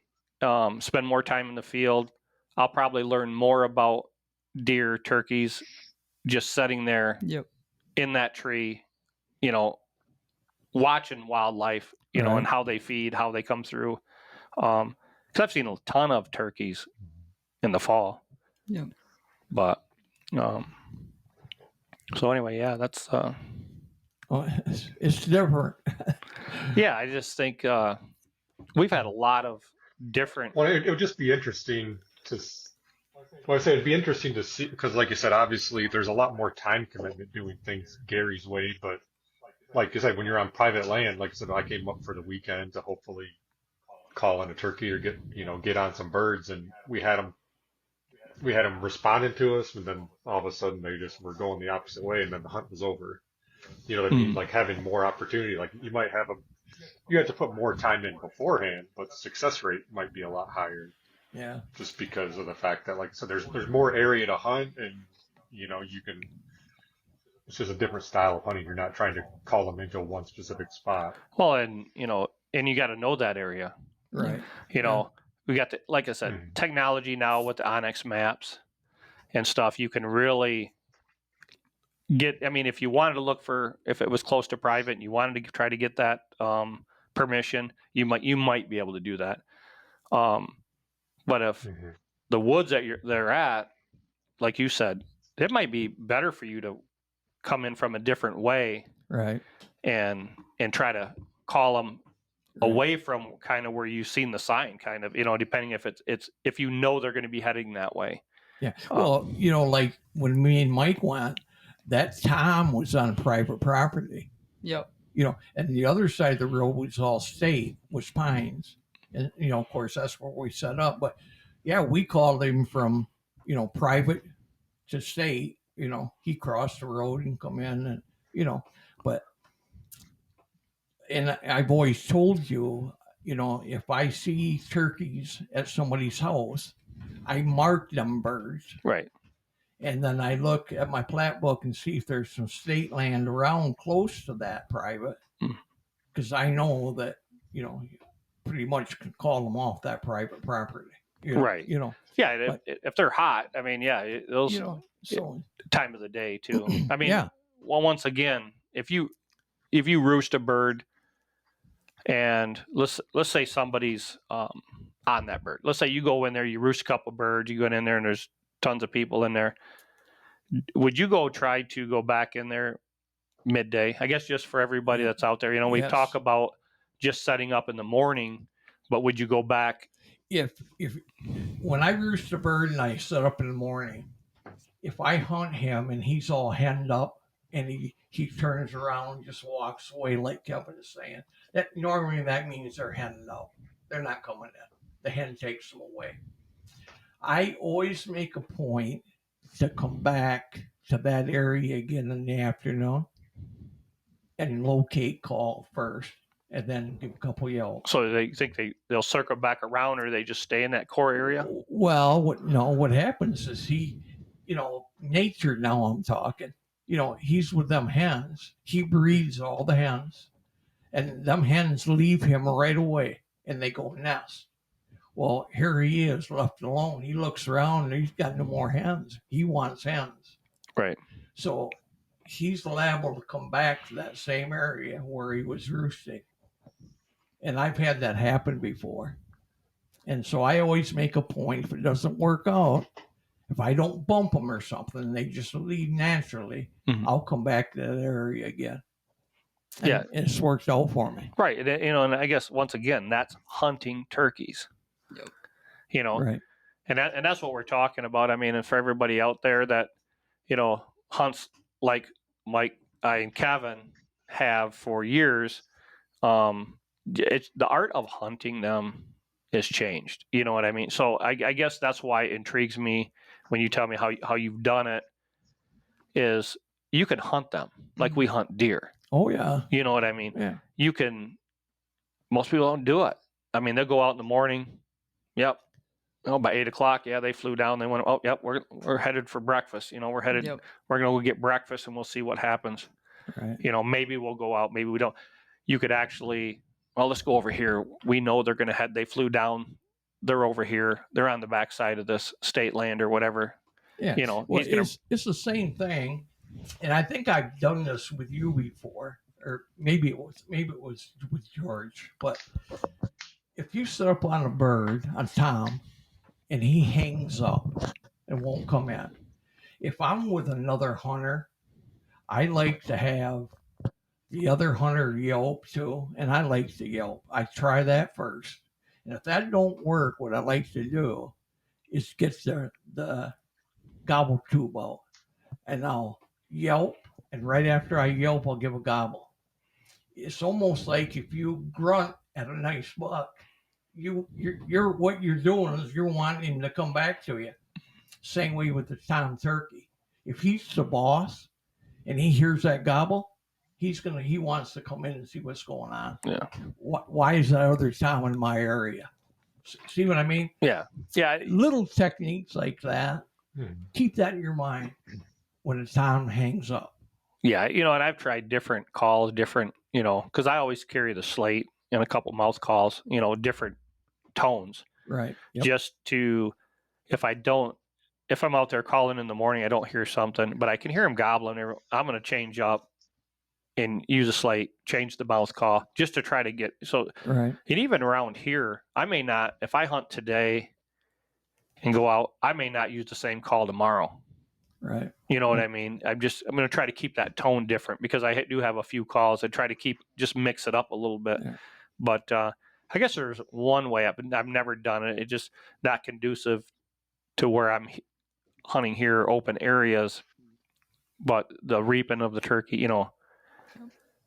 Spend more time in the field. I'll probably learn more about deer, turkeys, just sitting there in that tree, watching wildlife, and how they feed, how they come through. Because I've seen a ton of turkeys in the fall. Yeah. But so anyway, yeah, that's it's different. yeah, I just think we've had a lot of different. Well, it would just be interesting to. Well, I say it'd be interesting to see because, like you said, obviously there's a lot more time commitment doing things Gary's way. But like you said, when you're on private land, like I said, I came up for the weekend to hopefully call in a turkey or get on some birds, and we had them responding to us, and then all of a sudden they just were going the opposite way, and then the hunt was over. You know what I mean? Like having more opportunity, like you have to put more time in beforehand, but the success rate might be a lot higher. Yeah. Just because of the fact that, like I said, there's more area to hunt, and you can. It's just a different style of hunting. You're not trying to call them into one specific spot. Well, and you got to know that area. Right. We got like I said, technology now with the Onyx maps and stuff. You can really get. I mean, if you wanted to look for if it was close to private and you wanted to try to get that permission, you might be able to do that. But if the woods that they're at, like you said, it might be better for you to come in from a different way, right? And try to call them away from kind of where you've seen the sign, kind of, depending if it's if they're going to be heading that way. Yeah. Well, like when me and Mike went, that Tom was on private property. Yep. And the other side of the road was all state, was pines. And, of course, that's where we set up. But, yeah, we called him from, private to state. He crossed the road and come in and, but, and I've always told you, if I see turkeys at somebody's house, I mark them birds. Right. And then I look at my plat book and see if there's some state land around close to that private, because I know that, you pretty much can call them off that private property. Right. Yeah, but- if they're hot, I mean, yeah, those so time of the day too. I mean, yeah, well, once again, if you roost a bird, and let's say somebody's on that bird. Let's say you go in there, you roost a couple birds, you go in there, and there's tons of people in there. Would you try to go back in there midday? I guess just for everybody that's out there, we Yes. talk about just setting up in the morning, but would you go back? if when I roost a bird and I set up in the morning, if I hunt him and he's all henned up and he turns around and just walks away like Kevin is saying, that normally that means they're henned up. They're not coming in. The hen takes them away. I always make a point to come back to that area again in the afternoon and locate call first, and then give a couple yelps. So they think they'll circle back around, or they just stay in that core area? Well, what happens is he, nature now I'm talking, he's with them hens. He breeds all the hens, and them hens leave him right away, and they go nest. Well, here he is left alone. He looks around and he's got no more hens. He wants hens. Right. So he's liable to come back to that same area where he was roosting. And I've had that happen before. And so I always make a point, if it doesn't work out, if I don't bump them or something, they just leave naturally, I'll come back to that area again. And it's worked out for me. Right. And I guess once again, that's hunting turkeys. Yep. Right. And that's what we're talking about. I mean, and for everybody out there that, hunts like Mike, I and Kevin have for years, it's the art of hunting them has changed. You know what I mean? So I guess that's why it intrigues me when you tell me how you've done it, is you can hunt them like we hunt deer. Oh, yeah. You know what I mean? Yeah. Most people don't do it. I mean, they'll go out in the morning. Yep. By 8 o'clock, they flew down. They went, oh, yep, we're headed for breakfast. We're headed, we're going to go get breakfast and we'll see what happens. Right. Maybe we'll go out, maybe we don't. You could actually, let's go over here. We know they're going to head, they flew down. They're over here. They're on the backside of this state land or whatever. Yeah. Well, it's the same thing. And I think I've done this with you before, or maybe it was with George, but if you set up on a bird, on Tom, and he hangs up and won't come in, if I'm with another hunter, I like to have the other hunter yelp too, and I like to yelp. I try that first. And if that don't work, what I like to do is get the gobble tube out, and I'll yelp, and right after I yelp, I'll give a gobble. It's almost like if you grunt at a nice buck, you're what you're doing is you're wanting him to come back to you. Same way with the Tom turkey. If he's the boss and he hears that gobble, he wants to come in and see what's going on. Yeah. Why is that other Tom in my area? See what I mean? Yeah. Yeah. Little techniques like that. Keep that in your mind when the Tom hangs up. Yeah. And I've tried different calls, because I always carry the slate and a couple mouth calls, different tones. Right. Yep. Just to, if I'm out there calling in the morning, I don't hear something, but I can hear him gobbling. I'm going to change up and use a slate, change the mouth call just to try to get, so, right. And even around here, I may not, if I hunt today and go out, I may not use the same call tomorrow. Right. You know what I mean? I'm going to try to keep that tone different because I do have a few calls. I try to just mix it up a little bit. Yeah. But I guess there's one way I've never done it. It's just not conducive to where I'm hunting here, open areas. But the reaping of the turkey,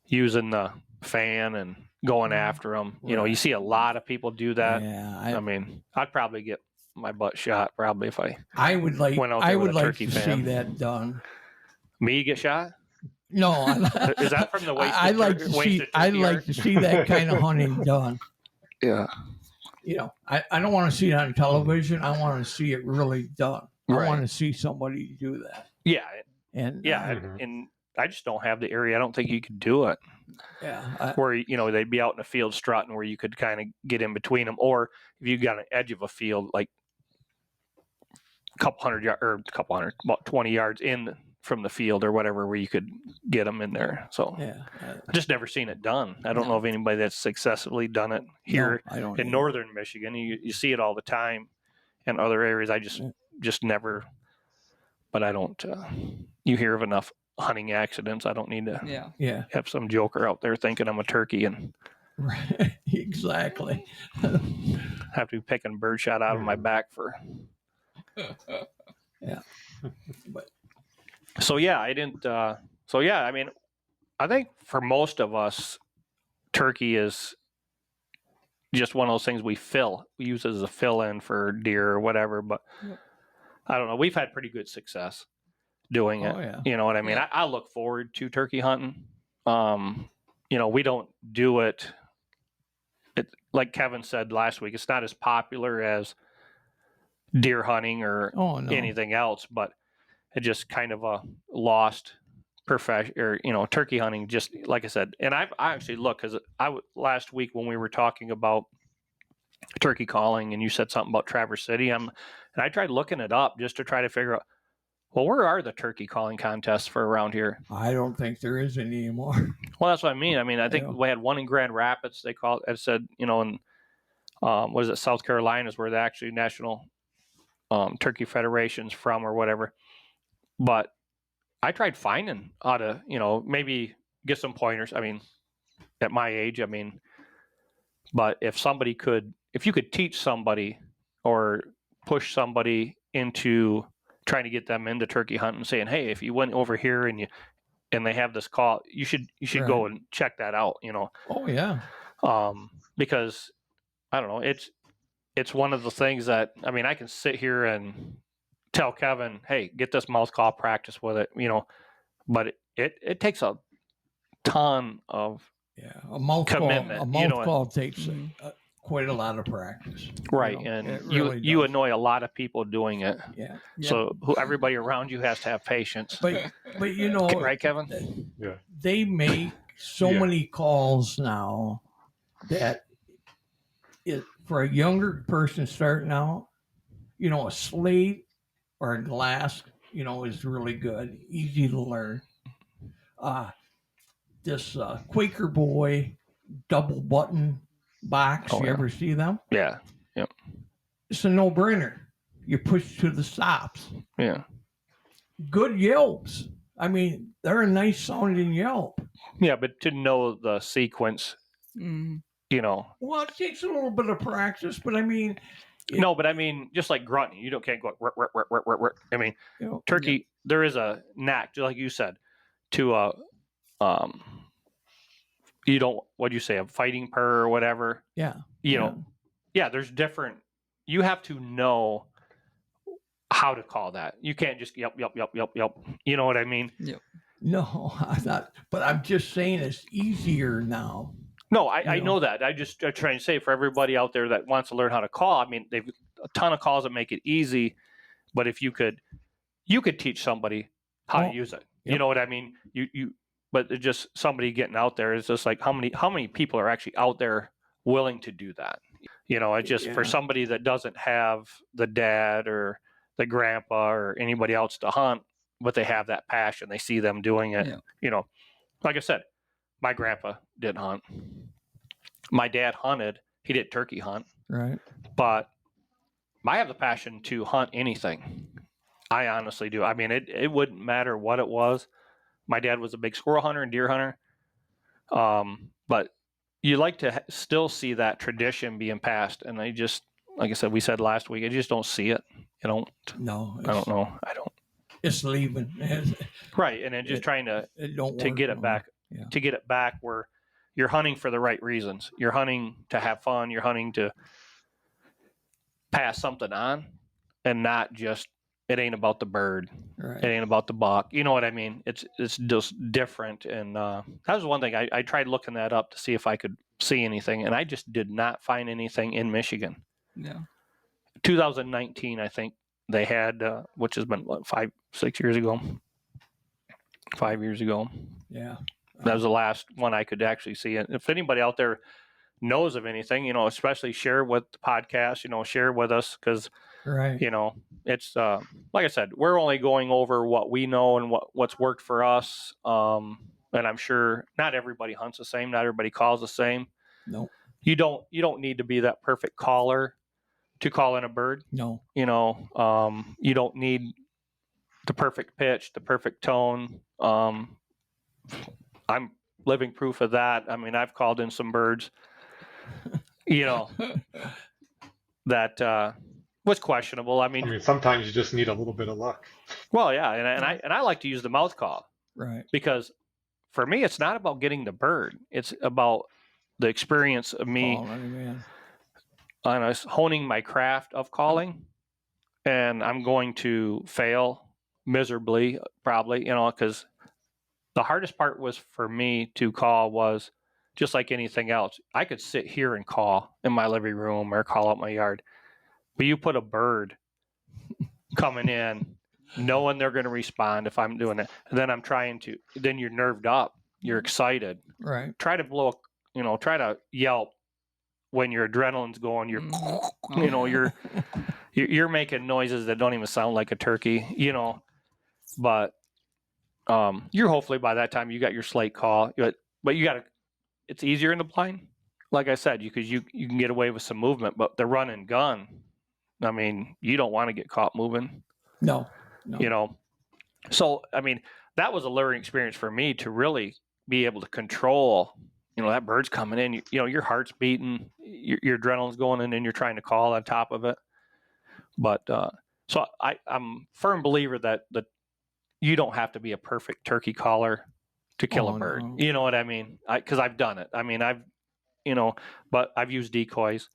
using the fan and going after them. You see a lot of people do that. Yeah. I mean, I'd probably get my butt shot probably if I would like went out there with a turkey to fan. see that done. Me get shot? No, Is that from the wasted? I'd like to see that kind of hunting done. Yeah. I don't want to see it on television. I want to see it really done. I Right. want to see somebody do that. Yeah. And Yeah. And I just don't have the area. I don't think you could do it where, you know, they'd be out in the field strutting where you could kind of get in between them. Or if you got an edge of a field, like about 20 yards in from the field or whatever, where you could get them in there. So yeah, I just never seen it done. I don't know of anybody that's successfully done it here I don't in either. northern Michigan. You see it all the time in other areas. I just never, but I don't, you hear of enough hunting accidents. I don't need to Yeah, have some joker out there thinking I'm a turkey and right. Exactly. have to be picking birdshot out of my back for. Yeah. But So yeah, I didn't. So yeah, I mean, I think for most of us, turkey is just one of those things we use as a fill in for deer or whatever. But I don't know. We've had pretty good success doing it. yeah. You know what I mean? Yeah. I look forward to turkey hunting. You know, we don't do it. Like Kevin said last week, it's not as popular as deer hunting or anything else, but it just kind of a lost profession, or you know, turkey hunting. Just like I said, and I actually look because last week when we were talking about turkey calling, and you said something about Traverse City, and I tried looking it up just to try to figure out, well, where are the turkey calling contests for around here? I don't think there is any anymore. Well, that's what I mean. I mean, I think we had one in Grand Rapids. They called it. It said, you know, in what is it, South Carolina is where the actually National Turkey Federation's from or whatever. But I tried finding how to, you know, maybe get some pointers. I mean, at my age, I mean, but if you could teach somebody or push somebody into trying to get them into turkey hunting, saying, hey, if you went over here and they have this call, you should go and check that out, you know. Oh yeah. Because I don't know, it's one of the things that, I mean, I can sit here and tell Kevin, hey, get this mouth call, practice with it, you know, but it takes a ton of a mouth commitment. Call takes quite a lot of practice. Right. You know, and really you does. annoy a lot of people doing it. Yeah. So everybody around you has to have patience. But you know, right, Kevin? Yeah. they make so many calls now that for a younger person starting out, you know, a slate or a glass, you know, is really good, easy to learn. This Quaker Boy double button box, you ever see them? Yeah. Yep. It's a no-brainer. You push to the stops. Yeah. Good yelps. I mean, they're a nice sounding yelp. Yeah, but to know the sequence, you know. Well, it takes a little bit of practice, but I mean. No, but I mean, just like grunting, can't go. I mean, turkey. There is a knack, just like you said, to you don't. What do you say? A fighting purr or whatever. Yeah. You know. Yeah, there's different. You have to know how to call that. You can't just yelp. You know what I mean? Yep. No, I'm not. But I'm just saying it's easier now. No, I know that. I'm trying to say for everybody out there that wants to learn how to call. I mean, they've a ton of calls that make it easy, but if you could teach somebody how to use it. You know what I mean? But it's just somebody getting out there. It's just like how many people are actually out there willing to do that? You know, it's just for somebody that doesn't have the dad or the grandpa or anybody else to hunt, but they have that passion. They see them doing it. Yeah. You know, like I said, my grandpa didn't hunt. My dad hunted. He did turkey hunt. Right. But I have the passion to hunt anything. I honestly do. I mean, it wouldn't matter what it was. My dad was a big squirrel hunter and deer hunter. But you like to still see that tradition being passed. And I just, like I said, we said last week, I just don't see it. I don't know. I don't. It's leaving. Right. And then just trying to get it back. Yeah. To get it back where you're hunting for the right reasons. You're hunting to have fun. You're hunting to pass something on and not just, it ain't about the bird. Right. It ain't about the buck. You know what I mean? It's just different. And that was one thing. I tried looking that up to see if I could see anything, and I just did not find anything in Michigan. Yeah. 2019, I think they had, which has been what, 5 years ago. 5 years ago. Yeah. That was the last one I could actually see. And if anybody out there knows of anything, especially share with the podcast, share with us, because Right. it's like I said, we're only going over what we know and what's worked for us. And I'm sure not everybody hunts the same, not everybody calls the same. No. You don't need to be that perfect caller to call in a bird. No. You don't need the perfect pitch, the perfect tone. I'm living proof of that. I mean, I've called in some birds, that was questionable. I mean, sometimes you just need a little bit of luck. Well, yeah, and I like to use the mouth call, Right. because for me, it's not about getting the bird. It's about the experience of me honing my craft of calling, and I'm going to fail miserably, probably, because the hardest part was for me to call was just like anything else. I could sit here and call in my living room or call out my yard, but you put a bird coming in, knowing they're going to respond if I'm doing it, and then then you're nerved up, you're excited. Right. Try to try to yelp when your adrenaline's going. You're making noises that don't even sound like a turkey, but you're hopefully by that time you got your slate call, but it's easier in the blind. Like I said, because you can get away with some movement, but the run and gun, I mean, you don't want to get caught moving. No. So, I mean, that was a learning experience for me to really be able to control, that bird's coming in, your heart's beating, your adrenaline's going in, and you're trying to call on top of it. But, so I'm a firm believer that you don't have to be a perfect turkey caller to kill a bird. No. You know what I mean? Because I've done it. I mean, but I've used decoys.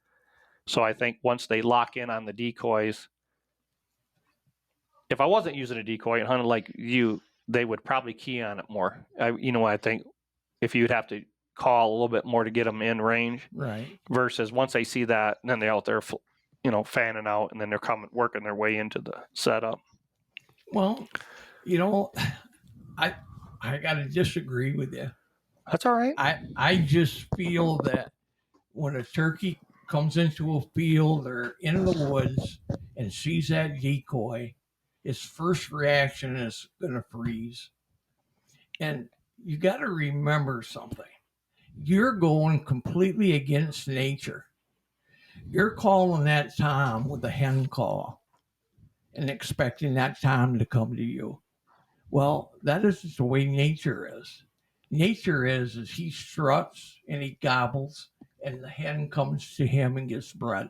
So I think once they lock in on the decoys, if I wasn't using a decoy and hunted like you, they would probably key on it more. I think if you'd have to call a little bit more to get them in range, right? Versus once they see that, and then they're out there, fanning out, and then they're working their way into the setup. Well, I got to disagree with you. That's all right. I just feel that when a turkey comes into a field or in the woods and sees that decoy, its first reaction is going to freeze. And you got to remember something. You're going completely against nature. You're calling that tom with a hen call and expecting that tom to come to you. Well, that isn't the way nature is. Nature is he struts and he gobbles and the hen comes to him and gets bred.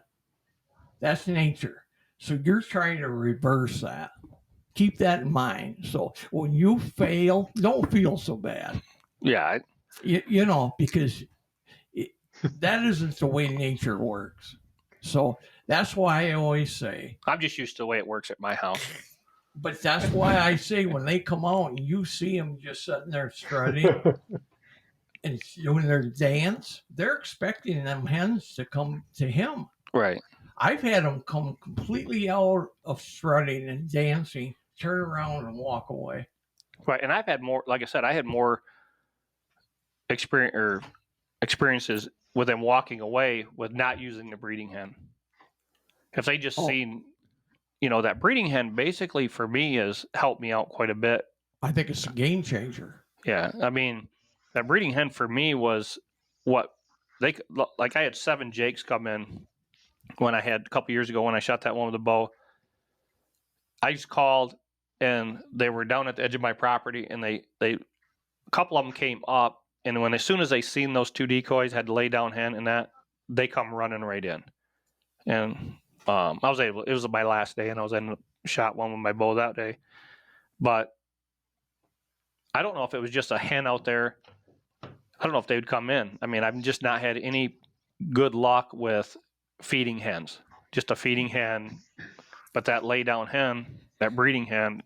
That's nature. So you're trying to reverse that. Keep that in mind. So when you fail, don't feel so bad. Yeah. Because that isn't the way nature works. So that's why I always say. I'm just used to the way it works at my house. But that's why I say when they come out and you see them just sitting there strutting and doing their dance, they're expecting them hens to come to him. Right. I've had them come completely out of strutting and dancing, turn around and walk away. Right. And I've had more, like I said, I had more experiences with them walking away with not using the breeding hen. If they just seen, that breeding hen basically for me has helped me out quite a bit. I think it's a game changer. Yeah. I mean, that breeding hen for me was what I had 7 jakes come in when I had a couple years ago when I shot that one with a bow. I just called and they were down at the edge of my property, and a couple of them came up, and as soon as they seen those 2 decoys, had to lay down hen and that, they come running right in. And it was my last day, and I was shot one with my bow that day. But I don't know if it was just a hen out there. I don't know if they would come in. I mean, I've just not had any good luck with feeding hens. Just a feeding hen. But that lay down hen, that breeding hen,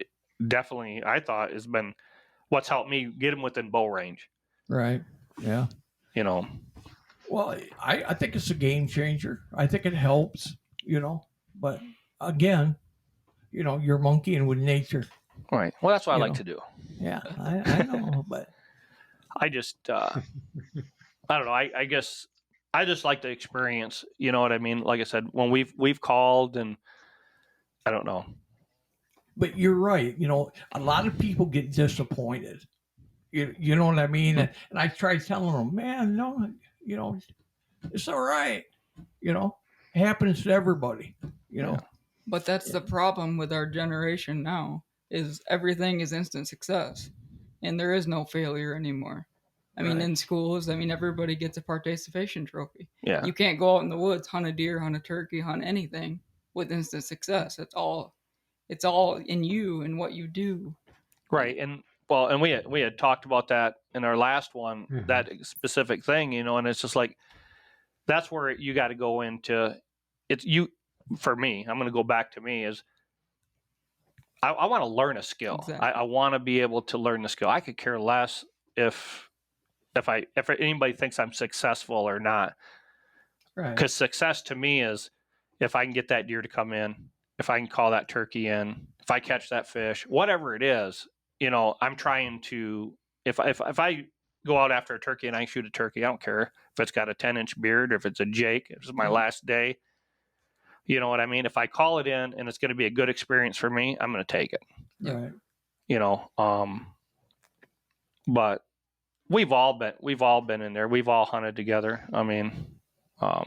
definitely, I thought, has been what's helped me get them within bow range. Right. Yeah. Well, I think it's a game changer. I think it helps, but again, you're monkeying with nature. Right. Well, that's what I You like know. to do. Yeah, I know, but I just, I don't know. I guess I just like the experience. You know what I mean? Like I said, when we've called, and I don't know. but you're right. A lot of people get disappointed. You know what I mean? And I try telling them, man, no, it's all right. It happens to everybody. Yeah. But that's the problem with our generation now, is everything is instant success. And there is no failure anymore. I mean, Right. in schools, everybody gets a participation trophy. Yeah. You can't go out in the woods, hunt a deer, hunt a turkey, hunt anything with instant success. It's all in you and what you do. Right. And well, and we had talked about that in our last one, Mhm. that specific thing, and it's just like, that's where you got to go into it's you. For me, I'm going to go back to me, is I want to learn a skill. Exactly. I want to be able to learn the skill. I could care less if anybody thinks I'm successful or not. Right. Because success to me is if I can get that deer to come in, if I can call that turkey in, if I catch that fish, whatever it is, I'm trying to, if I go out after a turkey and I shoot a turkey, I don't care if it's got a 10-inch beard, or if it's a Jake, if it's my last day. You know what I mean? If I call it in and it's going to be a good experience for me, I'm going to take it. Right. But we've all been in there. We've all hunted together. I mean, I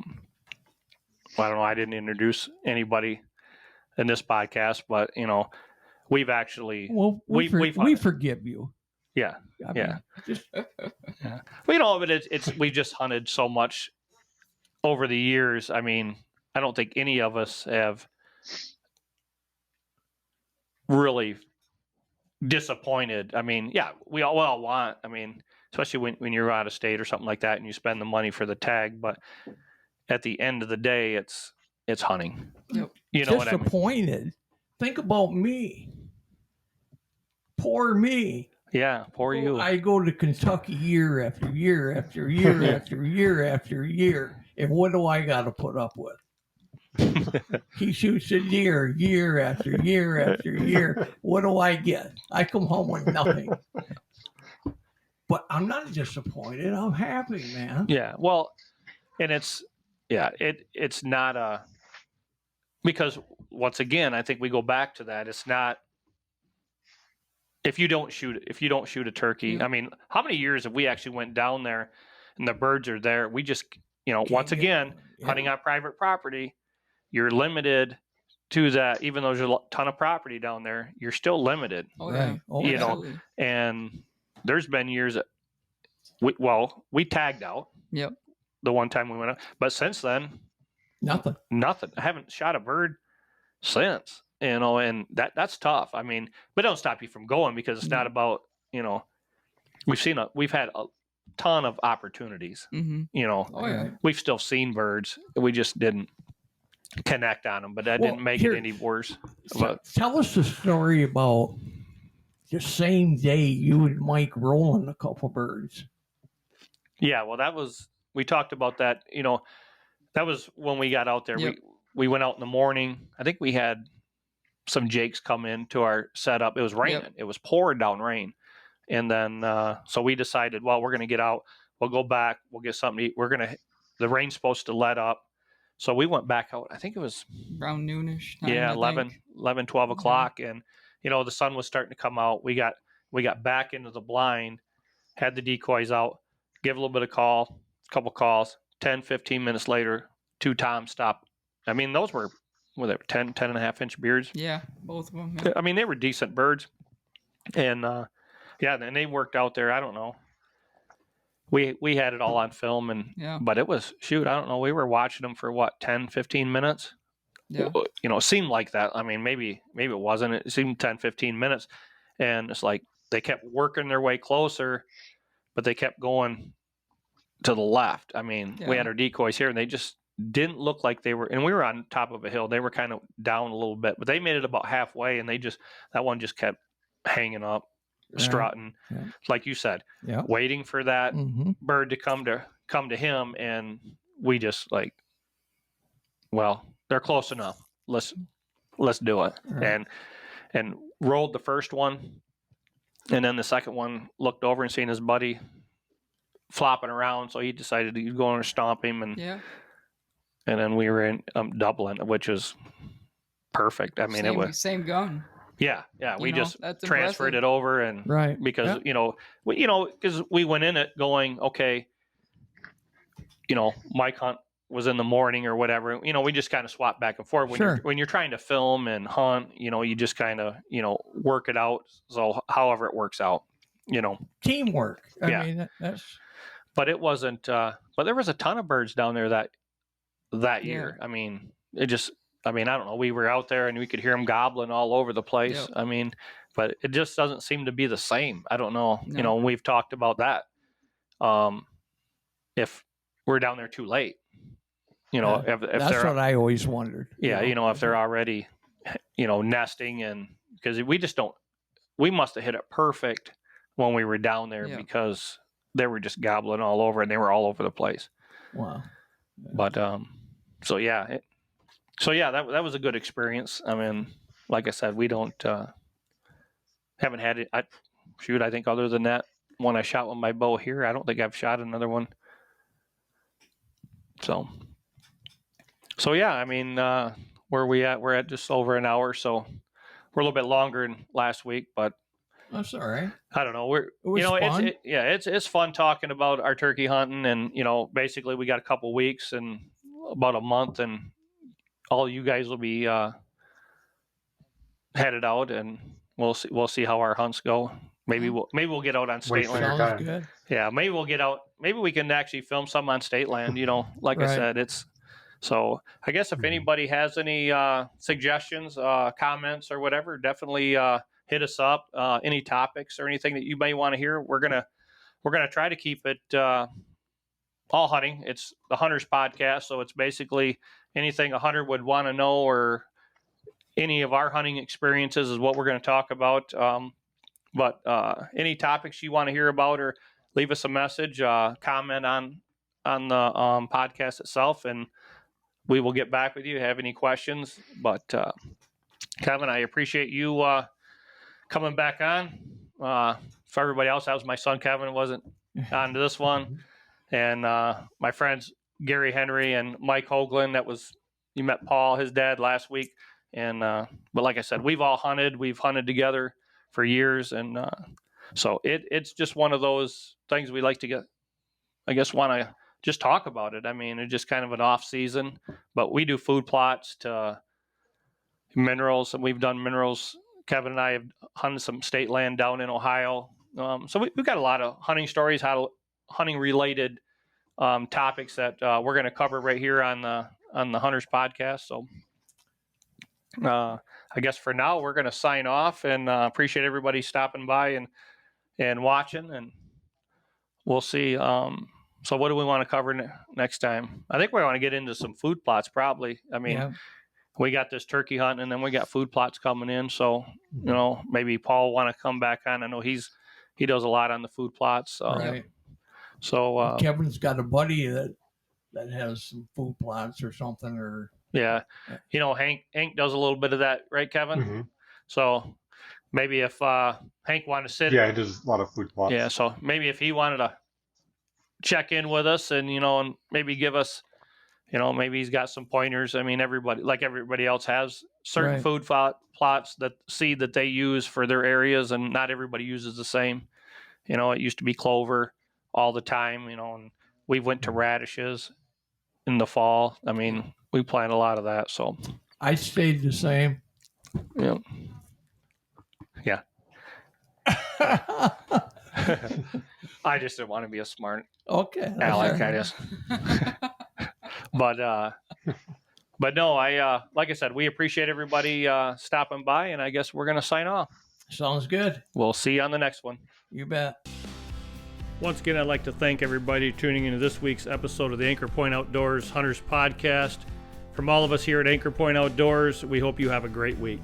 don't know. I didn't introduce anybody in this podcast, but we've actually, Well, we hunted. forgive you. Yeah. I Yeah. mean, just Yeah. Well, but it's we've just hunted so much over the years. I mean, I don't think any of us have really disappointed. I mean, yeah, we all want. I mean, especially when you're out of state or something like that, and you spend the money for the tag. But at the end of the day, it's hunting. Yep. You know what I mean? disappointed. Think about me. Poor me. Yeah, poor you. I go to Kentucky year after year after year after year after year, and what do I got to put up with? He shoots a deer year after year after year. What do I get? I come home with nothing. But I'm not disappointed. I'm happy, man. Yeah. Well, and it's not a, because once again, I think we go back to that. It's not, if you don't shoot a turkey. Yeah. I mean, how many years have we actually went down there and the birds are there? We just, Can't once get again, one. Yeah. hunting on private property, you're limited to that. Even though there's a ton of property down there, you're still limited. Oh, Right. yeah. Oh, You yeah. know, Absolutely. And there's been years that we tagged out Yep. the one time we went out, but since then, Nothing. nothing. I haven't shot a bird since, and that's tough. I mean, but it don't stop you from going, because it's not about, we've had a ton of opportunities. Mm-hmm. Oh, yeah. Right. We've still seen birds. We just didn't connect on them, but that didn't make it any worse. But Tell us the story about the same day you and Mike rolling a couple birds. yeah, well, we talked about that. That was when we got out there. Yep. We went out in the morning. I think we had some jakes come into our setup. It was raining. Yep. It was pouring down rain. And then, so we decided, well, we're going to get out. We'll go back. We'll get something to eat. The rain's supposed to let up. So we went back out. I think it was Around noonish time. yeah, I 11, think. 11, 12 o'clock. And, the sun was starting to come out. We got back into the blind, had the decoys out, give a little bit of couple calls, 10, 15 minutes later, 2 toms stopped. I mean, those were 10 and a half inch beards. Yeah, both of them. Yeah. I mean, they were decent birds. And, and they worked out there. I don't know. We had it all on film, but it was, shoot, I don't know. We were watching them for 10, 15 minutes. Yeah. It seemed like that. I mean, maybe it wasn't. It seemed 10, 15 minutes. And it's like they kept working their way closer, but they kept going to the left. I mean, we had our decoys here, and they just didn't look like they were, and we were on top of a hill. They were kind of down a little bit, but they made it about halfway, and that one just kept hanging up, strutting, like you said, waiting for that bird to come to him. And we just like, well, they're close enough. Let's let's do it. Right. And rolled the first one, and then the second one looked over and seen his buddy flopping around, so he decided to go and stomp him, and Yeah. and then we were in Dublin, which is perfect. I mean, it was same gun. yeah. We You know, just that's transferred impressive. it over, and Right. because Yeah. because we went in it going, okay, Mike hunt was in the morning or whatever. We just kind of swap back and forth when you're trying to film and hunt. You just kind of work it out. So however it works out, Teamwork. I Yeah. mean, that's But it wasn't. But there was a ton of birds down there that Yeah. year. I mean, I don't know. We were out there and we could hear them gobbling all over the place. Yep. I mean, but it just doesn't seem to be the same. I don't know. No. We've talked about that. If we're down there too late, if that's they're, what I always wondered. yeah, if they're already, nesting, and because we must have hit it perfect when we were down there Yeah. because they were just gobbling all over and they were all over the place. Wow. But that was a good experience. I mean, like I said, we haven't had it. I think other than that one I shot with my bow here, I don't think I've shot another one. So yeah, I mean, where we at? We're at just over an hour, so we're a little bit longer than last week, but That's all right. I don't know. It was fun. It's fun talking about our turkey hunting, and basically we got a couple weeks and about a month, and all you guys will be headed out, and we'll see how our hunts go. Maybe we'll get out on state Wasting your land. Sounds time. good. Yeah, maybe we'll get out. Maybe we can actually film some on state land. Like I Right. said, it's. So I guess if anybody has any suggestions, comments, or whatever, definitely hit us up. Any topics or anything that you may want to hear, we're gonna try to keep it all hunting. It's the Hunters Podcast, so it's basically anything a hunter would want to know or any of our hunting experiences is what we're going to talk about. But any topics you want to hear about, or leave us a message, comment on the podcast itself, and we will get back with you. Have any questions? But Kevin, I appreciate you coming back on. For everybody else, that was my son Kevin. Wasn't on this one, and my friends Gary Henry and Mike Hoagland. You met Paul, his dad, last week. And but like I said, we've hunted together for years, and so it's just one of those things we like to want to just talk about it. I mean, it's just kind of an off season, but we do food plots to minerals, and we've done minerals. Kevin and I have hunted some state land down in Ohio. So we've got a lot of hunting stories, hunting related topics that we're going to cover right here on the Hunters Podcast. So I guess for now we're going to sign off, and appreciate everybody stopping by and watching, and we'll see. So what do we want to cover next time? I think we want to get into some food plots probably. I mean, we got this turkey hunting, and then we got food plots coming in. So, maybe Paul want to come back on. I know he does a lot on the food plots. Right. So Kevin's got a buddy that has some food plots or something, or yeah. Hank does a little bit of that, right, Kevin? Mm-hmm. So maybe if Hank wanted to sit. Yeah, he does a lot of food plots. Yeah, so maybe if he wanted to check in with us and and maybe give us, maybe he's got some pointers. I mean, everybody else has certain Right. food plots that seed that they use for their areas, and not everybody uses the same. It used to be clover all the time, and we went to radishes in the fall. I mean, we plant a lot of that. So I stayed the same. yeah. I just didn't want to be a smart Okay. that's aleck, all right. I guess. But no, like I said, we appreciate everybody stopping by, and I guess we're gonna sign off. Sounds good. We'll see you on the next one. You bet. Once again, I'd like to thank everybody tuning into this week's episode of the Anchor Point Outdoors Hunters Podcast. From all of us here at Anchor Point Outdoors, we hope you have a great week.